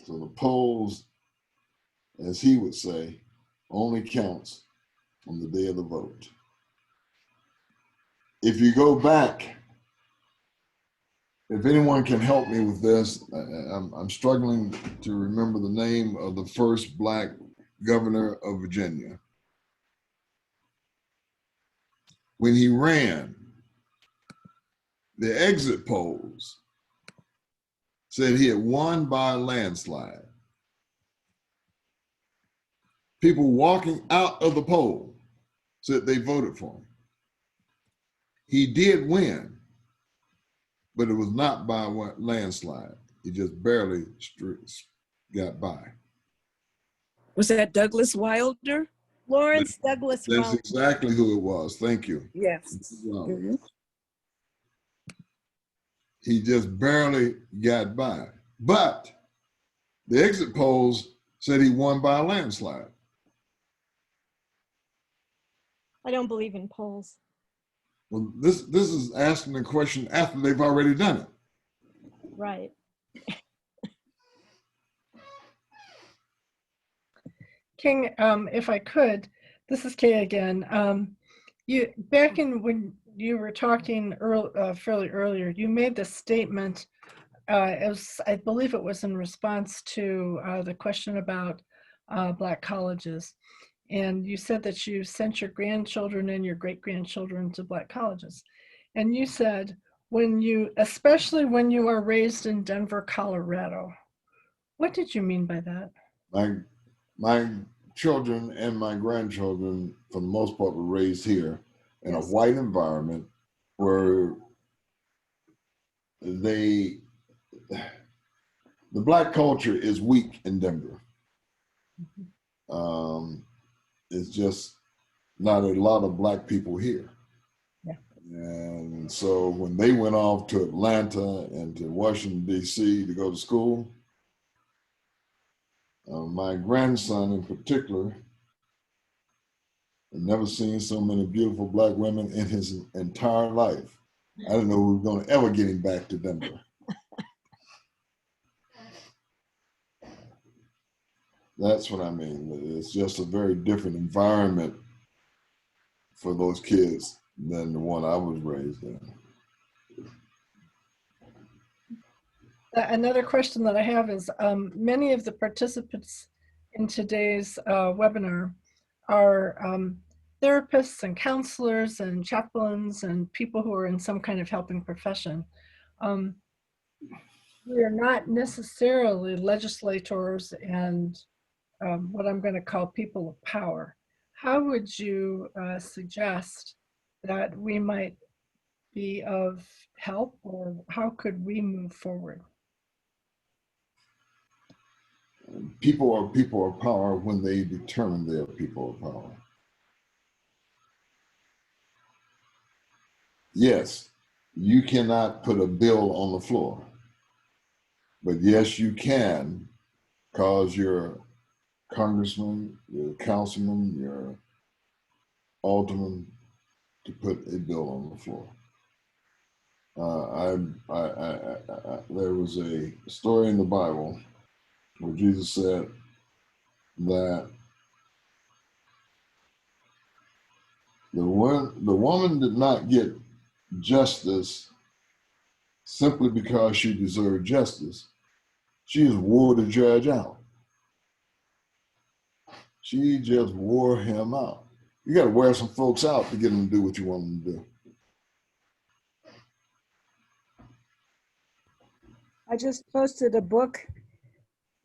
So the polls, as he would say, only counts on the day of the vote. If you go back, if anyone can help me with this, I'm struggling to remember the name of the first Black governor of Virginia. When he ran, the exit polls said he had won by a landslide. People walking out of the poll said they voted for him. He did win, but it was not by a landslide. He just barely got by. Was that Douglas Wilder? Lawrence Douglas That's Wilder. exactly who it was. Thank you. Yes. Mm-hmm. He just barely got by. But the exit polls said he won by a landslide. I don't believe in polls. Well, this is asking the question after they've already done it. Right. King, if I could, this is Kay again. You back in when you were talking fairly earlier, you made the statement, as I believe it was in response to the question about Black colleges. And you said that you sent your grandchildren and your great-grandchildren to Black colleges. And you said, especially when you are raised in Denver, Colorado. What did you mean by that? My children and my grandchildren, for the most part, were raised here in a white environment where the Black culture is weak in Denver. It's just not a lot of Black people here. Yeah. And so when they went off to Atlanta and to Washington, D.C. to go to school, my grandson in particular had never seen so many beautiful Black women in his entire life. I didn't know we were going to ever get him back to Denver. That's what I mean. It's just a very different environment for those kids than the one I was raised in. Another question that I have is, many of the participants in today's webinar are therapists and counselors and chaplains and people who are in some kind of helping profession. We are not necessarily legislators and what I'm going to call people of power. How would you suggest that we might be of help, or how could we move forward? People are people of power when they determine they are people of power. Yes, you cannot put a bill on the floor, but yes, you can cause your congressman, your councilman, your alderman to put a bill on the floor. There was a story in the Bible where Jesus said that the woman did not get justice simply because she deserved justice. She just wore the judge out. She just wore him out. You got to wear some folks out to get them to do what you want them to do. I just posted a book,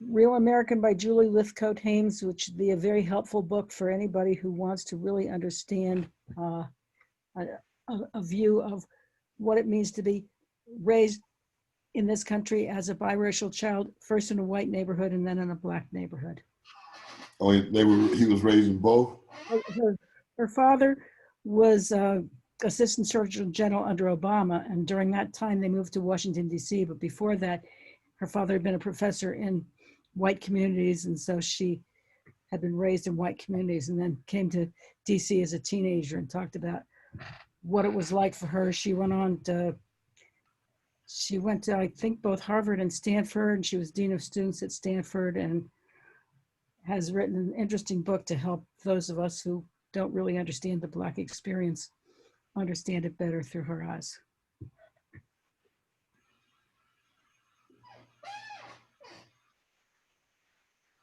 Real American by Julie Lithgow Haynes, which would be a very helpful book for anybody who wants to really understand a view of what it means to be raised in this country as a biracial child, first in a white neighborhood and then in a black neighborhood. Oh, he was raised in both? Her father was Assistant Surgeon General under Obama, and during that time they moved to Washington, D.C., but before that, her father had been a professor in white communities, and so she had been raised in white communities and then came to D.C. as a teenager and talked about what it was like for her. She went to, I think, both Harvard and Stanford, and she was Dean of Students at Stanford, and has written an interesting book to help those of us who don't really understand the Black experience understand it better through her eyes.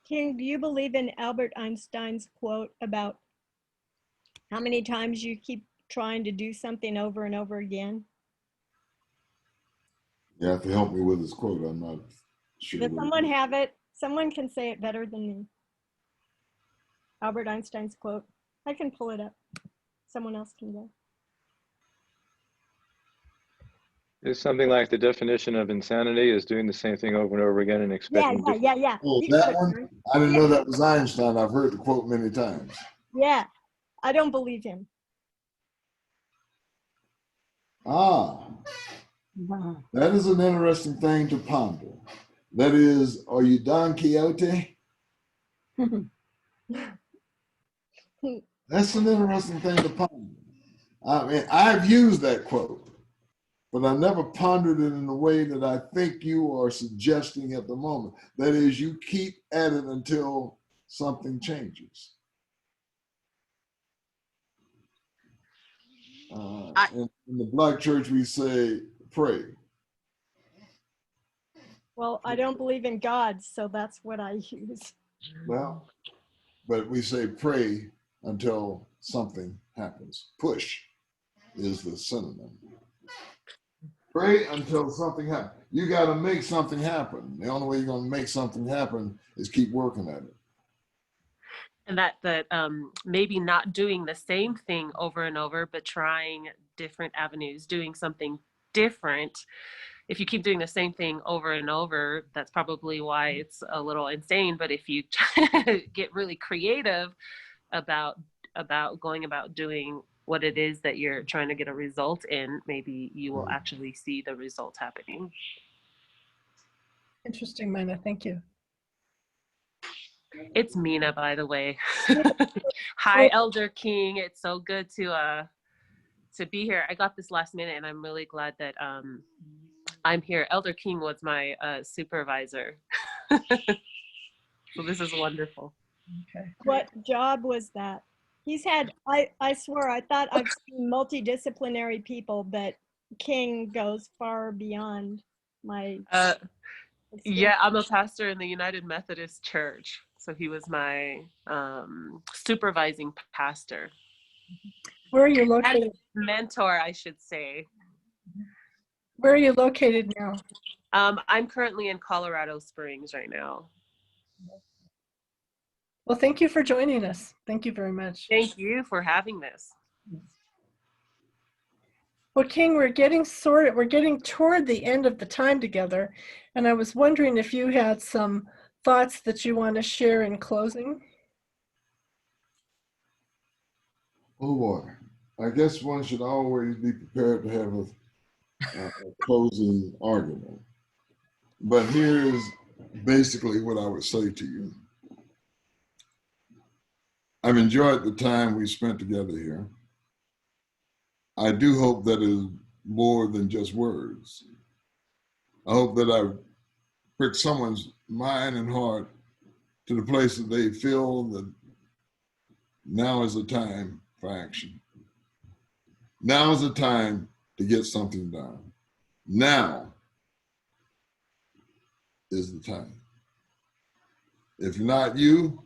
King, do you believe in Albert Einstein's quote about how many times you keep trying to do something over and over again? You have to help me with this quote. I'm not sure. Does someone have it? Someone can say it better than me. Albert Einstein's quote. I can pull it up. Someone else can go. It's something like the definition of insanity is doing the same thing over and over again and expecting. Yeah. Oh, that one? I didn't know that was Einstein. I've heard the quote many times. Yeah, I don't believe him. Ah, that is an interesting thing to ponder. That is, are you Don Quixote? That's an interesting thing to ponder. I mean, I've used that quote, but I never pondered it in the way that I think you are suggesting at the moment. That is, you keep at it until something changes. In the Black church, we say, pray. Well, I don't believe in God, so that's what I use. Well, but we say pray until something happens. Push is the synonym. Pray until something happens. You got to make something happen. The only way you're going to make something happen is keep working at it. And that maybe not doing the same thing over and over, but trying different avenues, doing something different. If you keep doing the same thing over and over, that's probably why it's a little insane. But if you get really creative about going about doing what it is that you're trying to get a result in, maybe you will actually see the results happening. Interesting, Mina. Thank you. It's Mina, by the way. Hi, Elder King. It's so good to be here. I got this last minute, and I'm really glad that I'm here. Elder King was my supervisor. So this is wonderful. Okay. What job was that? He's had, I swear, I thought I've seen multidisciplinary people, but King goes far beyond my yeah, I'm a pastor in the United Methodist Church. So he was my supervising pastor. Where are you located? And mentor, I should say. Where are you located now? I'm currently in Colorado Springs right now. Well, thank you for joining us. Thank you very much. Thank you for having this. Well, King, we're getting toward the end of the time together, and I was wondering if you had some thoughts that you want to share in closing. Oh boy, I guess one should always be prepared to have a closing argument. But here's basically what I would say to you. I've enjoyed the time we spent together here. I do hope that it is more than just words. I hope that I've pricked someone's mind and heart to the place that they feel that now is the time for action. Now is the time to get something done. Now is the time. If not you,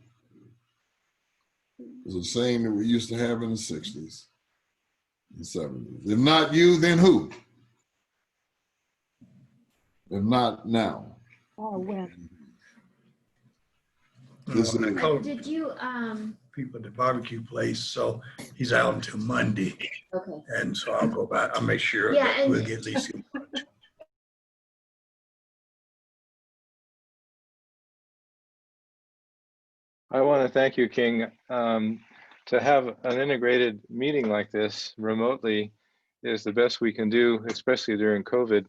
it's a saying that we used to have in the 60s and 70s. If not you, then who? If not now. Oh, well. Did you people at the barbecue place? So he's out until Monday. Okay. And so I'll go back. I'll make sure that we'll get Lisa. I want to thank you, King. To have an integrated meeting like this remotely is the best we can do, especially during COVID,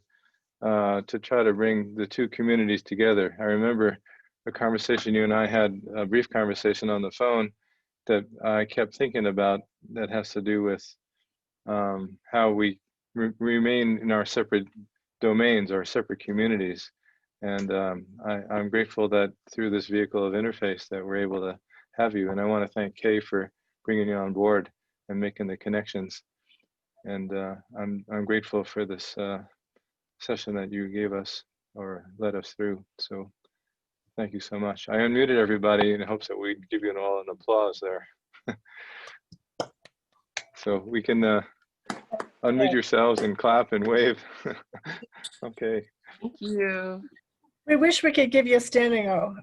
to try to bring the two communities together. I remember a conversation you and I had, a brief conversation on the phone that I kept thinking about that has to do with how we remain in our separate domains, our separate communities. And I'm grateful that through this vehicle of interface that we're able to have you. And I want to thank Kay for bringing you on board and making the connections. And I'm grateful for this session that you gave us or led us through. So thank you so much. I unmuted everybody in hopes that we'd give you all an applause there. So we can unmute yourselves and clap and wave. Okay. Thank you. We wish we could give you a standing O.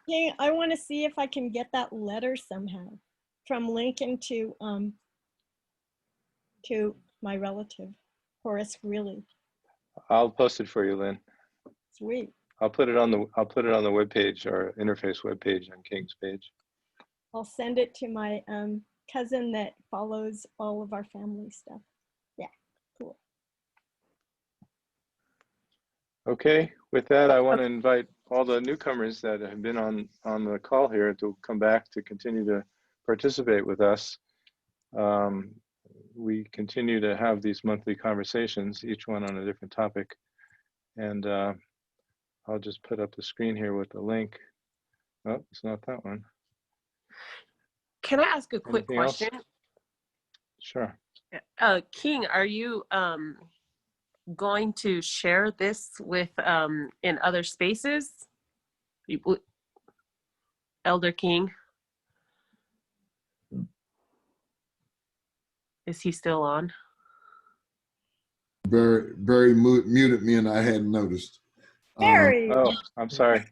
King, I want to see if I can get that letter somehow from Lincoln to my relative, Horace Greeley. I'll post it for you, Lynn. Sweet. I'll put it on the webpage, our interface webpage on King's page. I'll send it to my cousin that follows all of our family stuff. Yeah, cool. Okay, with that, I want to invite all the newcomers that have been on the call here to come back to continue to participate with us. We continue to have these monthly conversations, each one on a different topic. And I'll just put up the screen here with the link. Oh, it's not that one. Can I ask a quick Anything else? question? Sure. King, are you going to share this with in other spaces? Elder King? Is he still on? Barry muted me and I hadn't noticed. Barry. Oh, I'm sorry.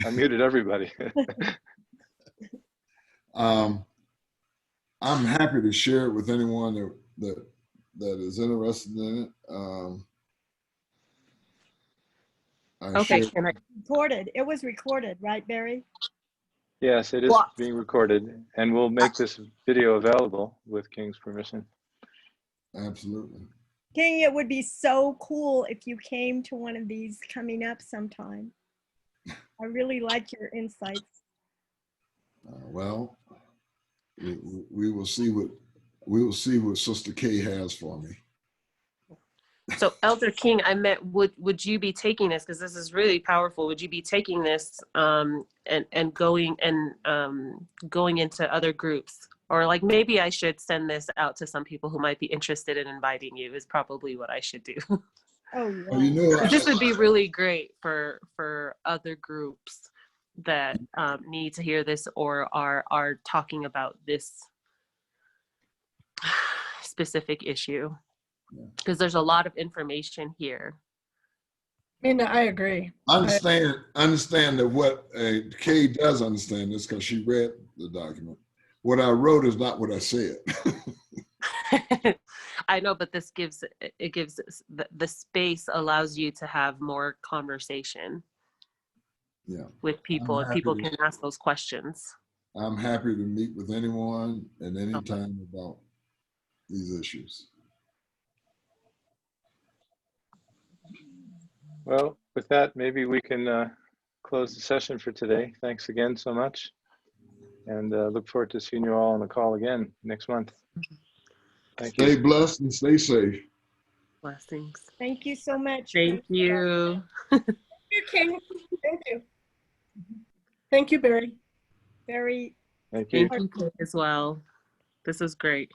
I muted everybody. I'm happy to share it with anyone that is interested in it. Okay, Recorded. It was recorded, right, Barry? Yes, it is being recorded, and we'll make this video available with King's permission. Absolutely. King, it would be so cool if you came to one of these coming up sometime. I really like your insights. Well, we will see what Sister Kay has for me. So Elder King, I meant, would you be taking this, because this is really powerful, would you be taking this and going into other groups? Or like maybe I should send this out to some people who might be interested in inviting you is probably what I should do. Oh, yeah. Well, you know, this would be really great for other groups that need to hear this or are talking about this specific issue. Because there's a lot of information here. I mean, I agree. Understand that what Kay does understand this because she read the document. What I wrote is not what I said. I know, but this gives the space allows you to have more conversation. Yeah. With people, and people can ask those questions. I'm happy to meet with anyone at any time about these issues. Well, with that, maybe we can close the session for today. Thanks again so much. And look forward to seeing you all on the call again next month. Thank you. Stay blessed and stay safe. Blessings. Thank you so much. Thank you. Thank you, King. Thank you. Thank you, Barry. Very. Thank you. Thank you as well. This was great.